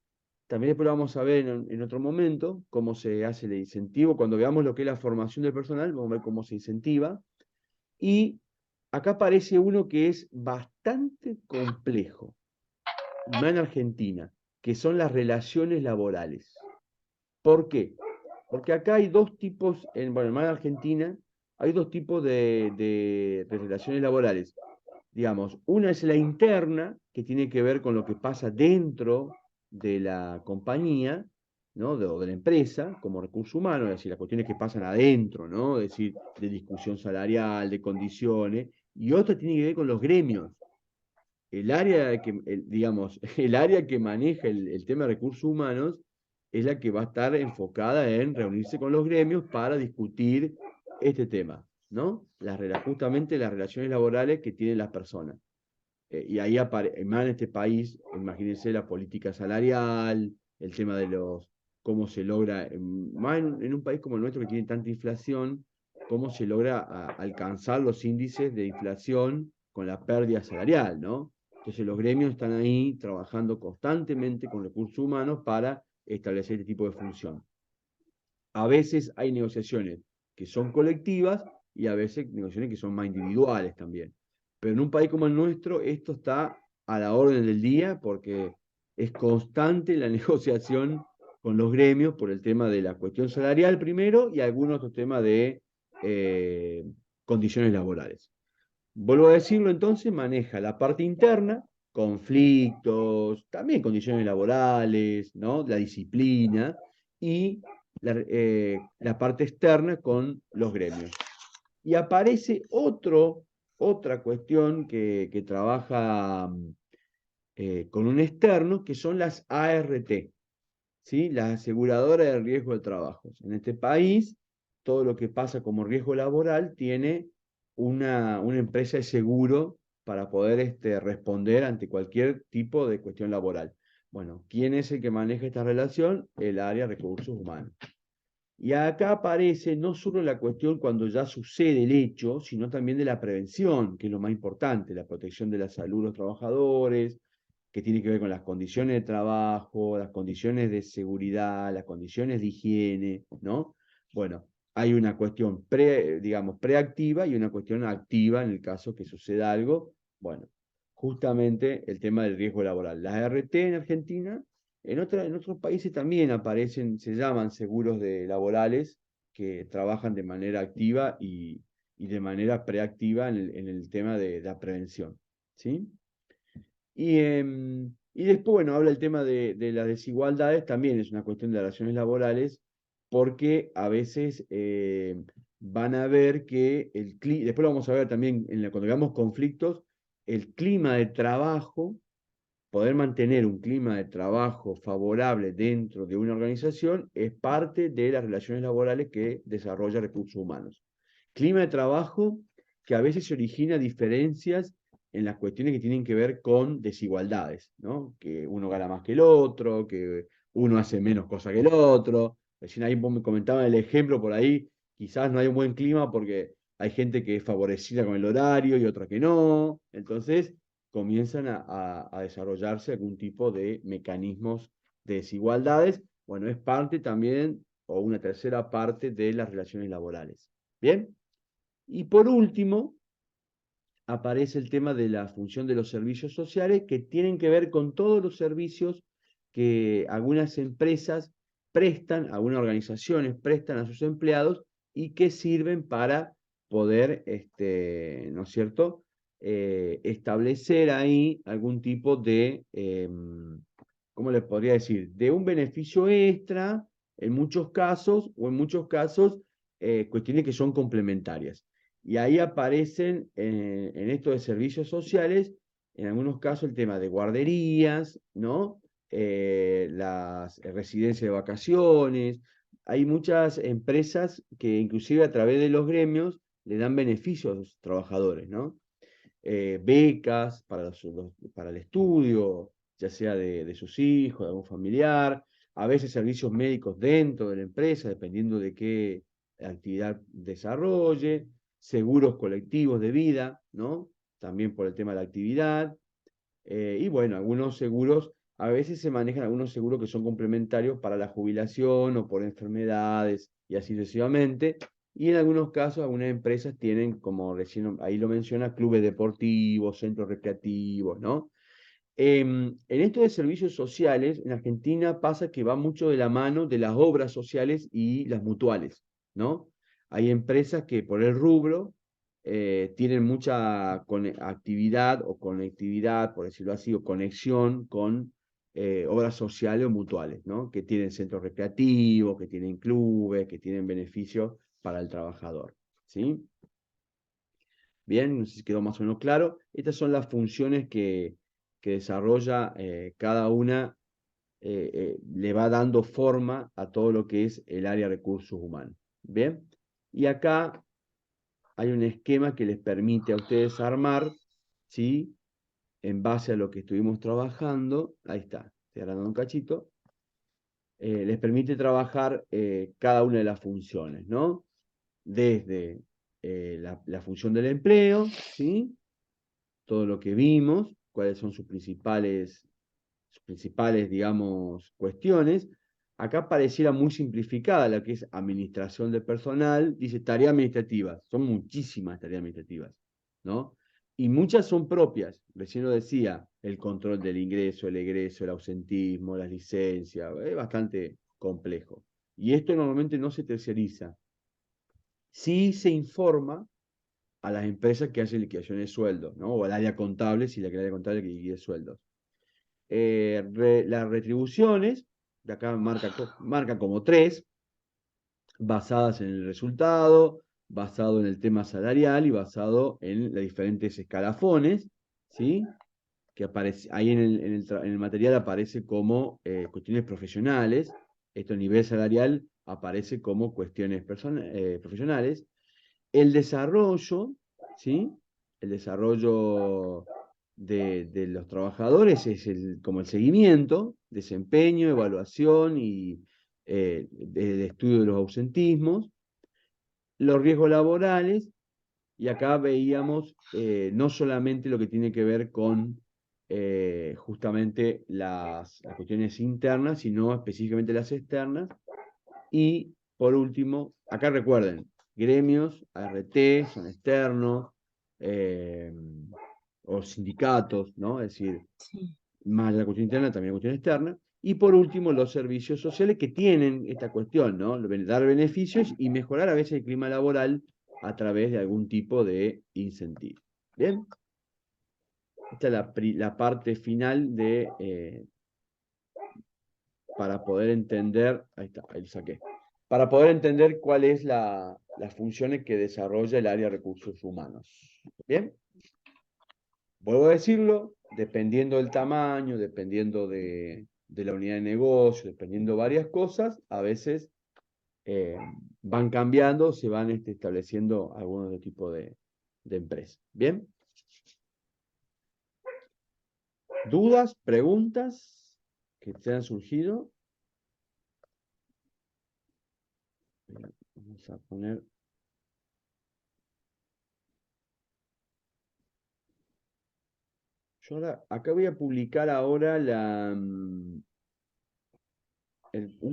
También después lo vamos a ver en otro momento, cómo se hace el incentivo. Cuando veamos lo que es la formación del personal, vamos a ver cómo se incentiva. Y acá aparece uno que es bastante complejo, y más en Argentina, que son las relaciones laborales. ¿Por qué? Porque acá hay dos tipos, bueno, en Argentina, hay dos tipos de relaciones laborales. Digamos, una es la interna, que tiene que ver con lo que pasa dentro de la compañía, ¿no? O de la empresa, como recurso humano, es decir, las cuestiones que pasan adentro, ¿no? Es decir, de discusión salarial, de condiciones, y otra tiene que ver con los gremios. El área que, digamos, el área que maneja el tema de recursos humanos es la que va a estar enfocada en reunirse con los gremios para discutir este tema, ¿no? Justamente las relaciones laborales que tienen las personas. Y ahí más en este país, imagínense la política salarial, el tema de cómo se logra, más en un país como el nuestro que tiene tanta inflación, cómo se logra alcanzar los índices de inflación con la pérdida salarial, ¿no? Entonces los gremios están ahí trabajando constantemente con recursos humanos para establecer este tipo de función. A veces hay negociaciones que son colectivas y a veces negociaciones que son más individuales también. Pero en un país como el nuestro, esto está a la orden del día porque es constante la negociación con los gremios por el tema de la cuestión salarial primero y algunos otros temas de eh, condiciones laborales. Vuelvo a decirlo entonces, maneja la parte interna, conflictos, también condiciones laborales, ¿no? La disciplina y la parte externa con los gremios. Y aparece otra cuestión que trabaja con un externo, que son las ART, ¿sí? Las aseguradoras de riesgo de trabajo. En este país, todo lo que pasa como riesgo laboral tiene una empresa de seguro para poder responder ante cualquier tipo de cuestión laboral. Bueno, ¿quién es el que maneja esta relación? El área de recursos humanos. Y acá aparece no solo la cuestión cuando ya sucede el hecho, sino también de la prevención, que es lo más importante, la protección de la salud de los trabajadores, que tiene que ver con las condiciones de trabajo, las condiciones de seguridad, las condiciones de higiene, ¿no? Bueno, hay una cuestión digamos, preactiva y una cuestión activa en el caso que suceda algo. Bueno, justamente el tema del riesgo laboral. Las RT en Argentina, en otros países también aparecen, se llaman seguros laborales que trabajan de manera activa y de manera preactiva en el tema de la prevención, ¿sí? Y después, bueno, habla el tema de las desigualdades, también es una cuestión de relaciones laborales, porque a veces van a ver que después lo vamos a ver también cuando veamos conflictos, el clima de trabajo, poder mantener un clima de trabajo favorable dentro de una organización es parte de las relaciones laborales que desarrolla recursos humanos. Clima de trabajo que a veces se origina diferencias en las cuestiones que tienen que ver con desigualdades, ¿no? Que uno gana más que el otro, que uno hace menos cosas que el otro. Recién ahí vos me comentaban el ejemplo por ahí, quizás no hay un buen clima porque hay gente que es favorecida con el horario y otra que no. Entonces comienzan a desarrollarse algún tipo de mecanismos de desigualdades. Bueno, es parte también, o una tercera parte de las relaciones laborales. ¿Bien? Y por último, aparece el tema de la función de los servicios sociales que tienen que ver con todos los servicios que algunas empresas prestan, algunas organizaciones prestan a sus empleados y que sirven para poder, ¿no es cierto?, establecer ahí algún tipo de, ¿cómo les podría decir?, de un beneficio extra en muchos casos, o en muchos casos, cuestiones que son complementarias. Y ahí aparecen en esto de servicios sociales, en algunos casos el tema de guarderías, ¿no? Las residencias de vacaciones, hay muchas empresas que inclusive a través de los gremios le dan beneficios a los trabajadores, ¿no? Becas para, para el estudio, ya sea de sus hijos, de algún familiar, a veces servicios médicos dentro de la empresa, dependiendo de qué actividad desarrolle, seguros colectivos de vida, ¿no? También por el tema de la actividad. Y bueno, algunos seguros, a veces se manejan algunos seguros que son complementarios para la jubilación o por enfermedades y así sucesivamente. Y en algunos casos, algunas empresas tienen, como recién ahí lo menciona, clubes deportivos, centros recreativos, ¿no? En esto de servicios sociales, en Argentina pasa que va mucho de la mano de las obras sociales y las mutuales, ¿no? Hay empresas que por el rubro tienen mucha actividad o conectividad, por decirlo así, o conexión con obras sociales o mutuales, ¿no? Que tienen centros recreativos, que tienen clubes, que tienen beneficios para el trabajador, ¿sí? Bien, no sé si quedó más o menos claro. Estas son las funciones que desarrolla cada una, le va dando forma a todo lo que es el área de recursos humanos. Bien, y acá hay un esquema que les permite a ustedes armar, ¿sí? En base a lo que estuvimos trabajando, ahí está, estoy hablando un cachito, les permite trabajar cada una de las funciones, ¿no? Desde la función del empleo, ¿sí? Todo lo que vimos, cuáles son sus principales, digamos, cuestiones. Acá pareciera muy simplificada la que es administración de personal, dice tareas administrativas, son muchísimas tareas administrativas, ¿no? Y muchas son propias, recién lo decía, el control del ingreso, el egreso, el ausentismo, las licencias, es bastante complejo. Y esto normalmente no se terciariza. Sí se informa a las empresas que hacen liquidación de sueldos, ¿no? O al área contable, si la que el área contable que liquide sueldos. Las retribuciones, de acá marca como tres, basadas en el resultado, basado en el tema salarial y basado en los diferentes escalafones, ¿sí? Que aparece, ahí en el material aparece como cuestiones profesionales, esto a nivel salarial aparece como cuestiones profesionales, el desarrollo, ¿sí? El desarrollo de los trabajadores es como el seguimiento, desempeño, evaluación y el estudio de los ausentismos, los riesgos laborales, y acá veíamos no solamente lo que tiene que ver con justamente las cuestiones internas, sino específicamente las externas, y por último, acá recuerden, gremios, ART, son externos, eh, o sindicatos, ¿no? Es decir, Sí. más de la cuestión interna, también la cuestión externa. Y por último, los servicios sociales que tienen esta cuestión, ¿no? Dar beneficios y mejorar a veces el clima laboral a través de algún tipo de incentivo. ¿Bien? Esta es la parte final de, para poder entender, ahí está, ahí lo saqué, para poder entender cuál es las funciones que desarrolla el área de recursos humanos. ¿Bien? Vuelvo a decirlo, dependiendo del tamaño, dependiendo de la unidad de negocio, dependiendo de varias cosas, a veces van cambiando, se van estableciendo algunos de tipo de empresa. ¿Bien? ¿Dudas, preguntas que te han surgido? Vamos a poner... Yo ahora, acá voy a publicar ahora un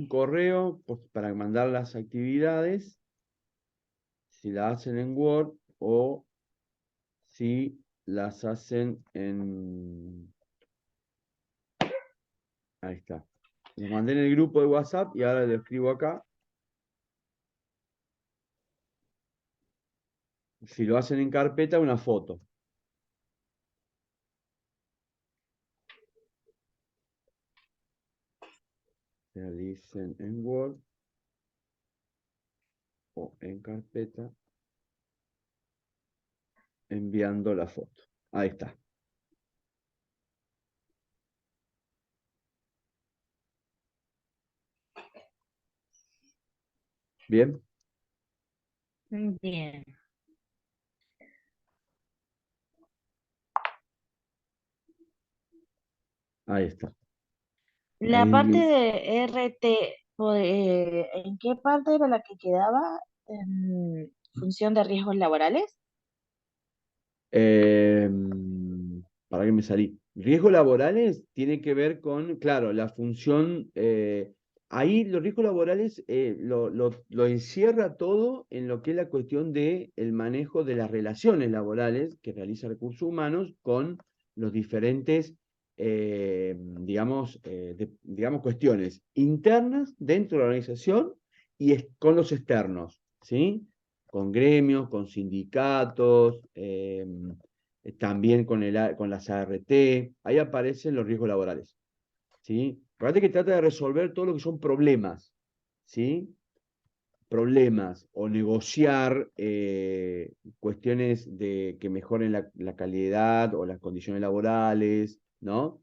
correo para mandar las actividades, si las hacen en Word o si las hacen en... Ahí está. Lo mandé en el grupo de WhatsApp y ahora lo escribo acá. Si lo hacen en carpeta, una foto. Realicen en Word o en carpeta enviando la foto. Ahí está. Bien, Bien. ahí está. La parte Ahí, de RT, ¿en qué parte era la que quedaba? ¿En función de riesgos laborales? Eh, ¿Para qué me salí? Riesgos laborales tiene que ver con, claro, la función, ahí los riesgos laborales lo encierra todo en lo que es la cuestión de el manejo de las relaciones laborales que realiza recursos humanos con los diferentes, digamos, cuestiones internas dentro de la organización y con los externos, ¿sí? Con gremios, con sindicatos, también con las ART, ahí aparecen los riesgos laborales, ¿sí? Acuérdate que trata de resolver todo lo que son problemas, ¿sí? Problemas o negociar cuestiones que mejoren la calidad o las condiciones laborales, ¿no?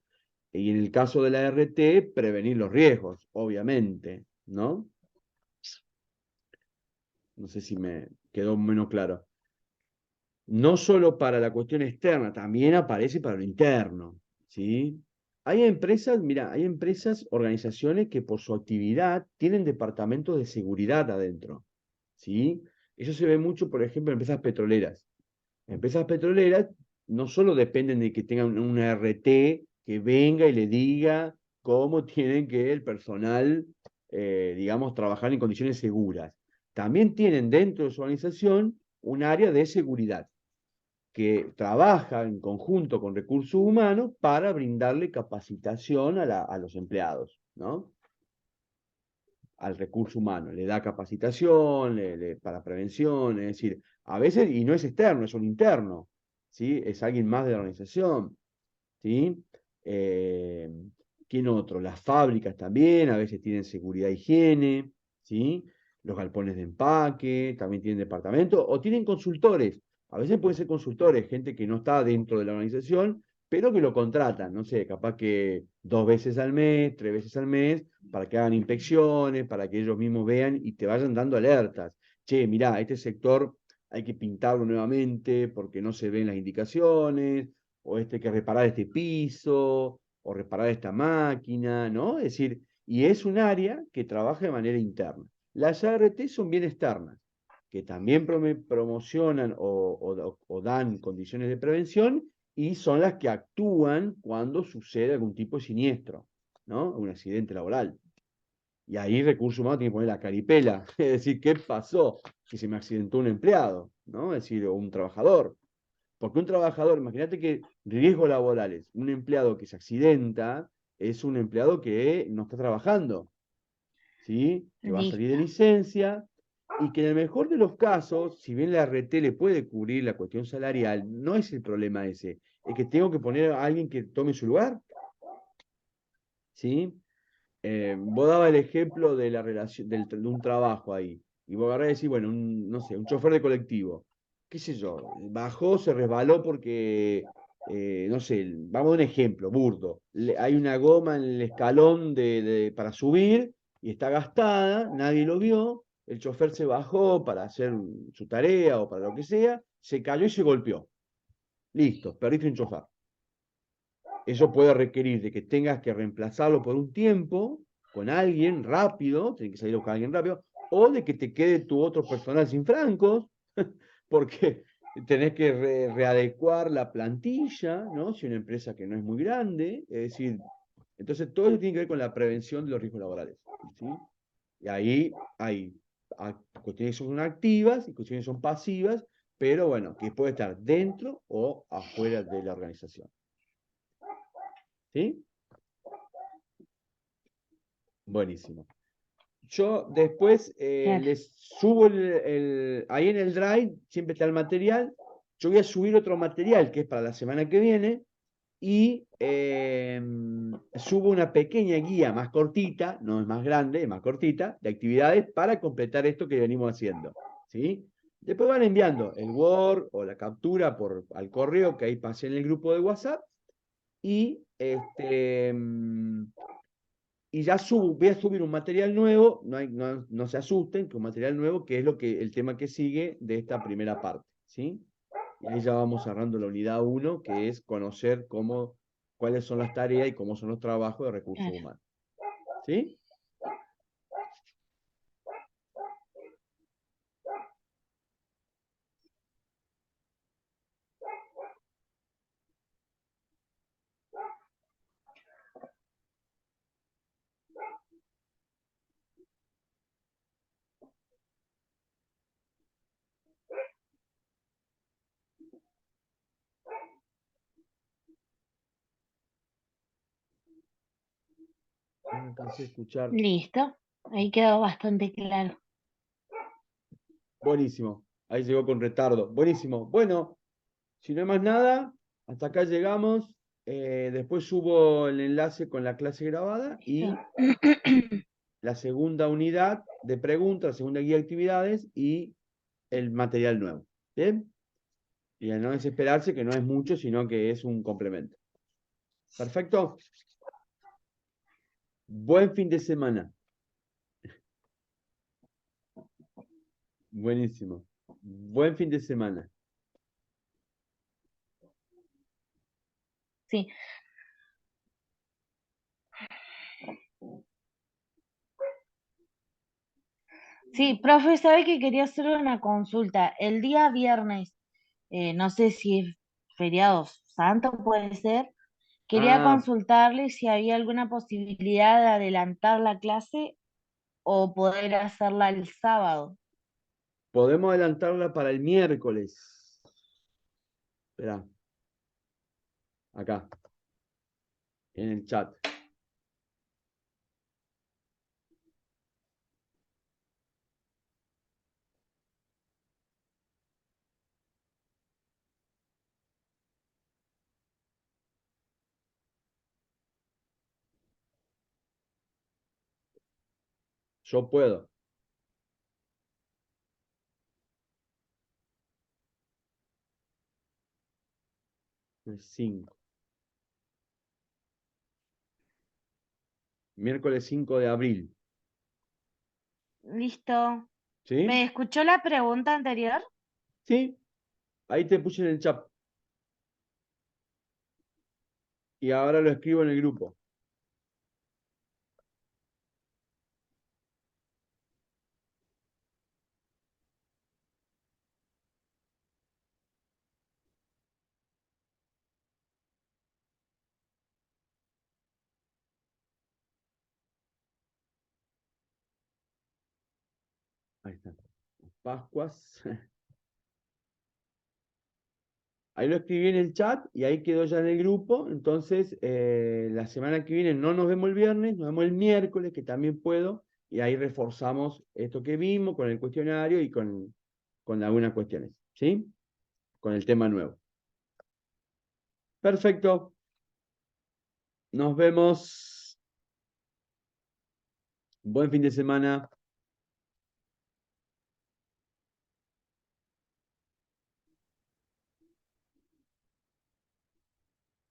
Y en el caso de la ART, prevenir los riesgos, obviamente, ¿no? No sé si me quedó menos claro. No solo para la cuestión externa, también aparece para lo interno, ¿sí? Hay empresas, mira, hay empresas, organizaciones que por su actividad tienen departamentos de seguridad adentro, ¿sí? Eso se ve mucho, por ejemplo, en empresas petroleras. Empresas petroleras no solo dependen de que tengan una RT que venga y le diga cómo tienen que el personal, digamos, trabajar en condiciones seguras. También tienen dentro de su organización un área de seguridad que trabaja en conjunto con recursos humanos para brindarle capacitación a los empleados, ¿no? Al recurso humano. Le da capacitación para prevención, es decir, a veces, y no es externo, es un interno, ¿sí? Es alguien más de la organización, ¿sí? Eh, ¿Quién otro? Las fábricas también, a veces tienen seguridad e higiene, ¿sí? Los galpones de empaque también tienen departamento, o tienen consultores. A veces pueden ser consultores, gente que no está dentro de la organización, pero que lo contratan, no sé, capaz que 2 veces al mes, 3 veces al mes, para que hagan inspecciones, para que ellos mismos vean y te vayan dando alertas. Che, mirá, este sector hay que pintarlo nuevamente porque no se ven las indicaciones, o este que reparar este piso, o reparar esta máquina, ¿no? Es decir, y es un área que trabaja de manera interna. Las ART son bien externas, que también promocionan o dan condiciones de prevención y son las que actúan cuando sucede algún tipo de siniestro, ¿no? Un accidente laboral. Y ahí recursos humanos tiene que poner la caripela, es decir, ¿qué pasó? Que se me accidentó un empleado, ¿no? Es decir, o un trabajador. Porque un trabajador, imagínate que riesgos laborales, un empleado que se accidenta es un empleado que no está trabajando, ¿sí? Que va a salir de Listo. licencia y que en el mejor de los casos, si bien la RT le puede cubrir la cuestión salarial, no es el problema ese, es que tengo que poner a alguien que tome su lugar, ¿sí? Vos dabas el ejemplo de la relación, de un trabajo ahí, y vos agarrás y decís, bueno, no sé, un chofer de colectivo, qué sé yo, bajó, se resbaló porque, no sé, vamos a un ejemplo, burdo, hay una goma en el escalón para subir y está gastada, nadie lo vio, el chofer se bajó para hacer su tarea o para lo que sea, se cayó y se golpeó. Listo, perdiste un chofer. Eso puede requerir de que tengas que reemplazarlo por un tiempo con alguien rápido, tienes que salir a buscar a alguien rápido, o de que te quede tu otro personal sin francos, porque tenés que readecuar la plantilla, ¿no? Si una empresa que no es muy grande, es decir, entonces todo eso tiene que ver con la prevención de los riesgos laborales, ¿sí? Y ahí hay cuestiones que son activas y cuestiones que son pasivas, pero bueno, que puede estar dentro o afuera de la organización, ¿sí? Buenísimo. Yo después Claro. les subo ahí en el Drive, siempre está el material. Yo voy a subir otro material que es para la semana que viene y subo una pequeña guía más cortita, no es más grande, es más cortita, de actividades para completar esto que venimos haciendo. ¿Sí? Después van enviando el Word o la captura al correo que ahí pasé en el grupo de WhatsApp y y ya voy a subir un material nuevo, no se asusten, que un material nuevo, que es el tema que sigue de esta primera parte, ¿sí? Y ahí ya vamos cerrando la unidad 1, que es conocer cuáles son las tareas y cómo son los trabajos de recursos Claro. humanos. ¿Sí? No alcancé a escuchar. Listo. Ahí quedó bastante claro. Buenísimo. Ahí llegó con retardo. Buenísimo. Bueno, si no hay más nada, hasta acá llegamos. Después subo el enlace con la clase grabada y la segunda unidad de preguntas, la segunda guía de actividades y el material nuevo. ¿Bien? Y a no desesperarse, que no es mucho, sino que es un complemento. Perfecto. Buen fin de semana. Buenísimo. Buen fin de semana. Sí. Sí, profe, sabe que quería hacer una consulta. El día viernes, no sé si es feriado santo, puede ser. Quería Ah, consultarle si había alguna posibilidad de adelantar la clase o poder hacerla el sábado. podemos adelantarla para el miércoles. Espera, acá, en el chat. Yo puedo. El 5. Miércoles 5 de abril. Listo. ¿Sí? ¿Me escuchó la pregunta anterior? Sí. Ahí te puse en el chat. Y ahora lo escribo en el grupo. Ahí está. Pascuas. Ahí lo escribí en el chat y ahí quedó ya en el grupo. Entonces, la semana que viene no nos vemos el viernes, nos vemos el miércoles, que también puedo. Y ahí reforzamos esto que vimos con el cuestionario y con algunas cuestiones. ¿Sí? Con el tema nuevo. Perfecto. Nos vemos. Buen fin de semana.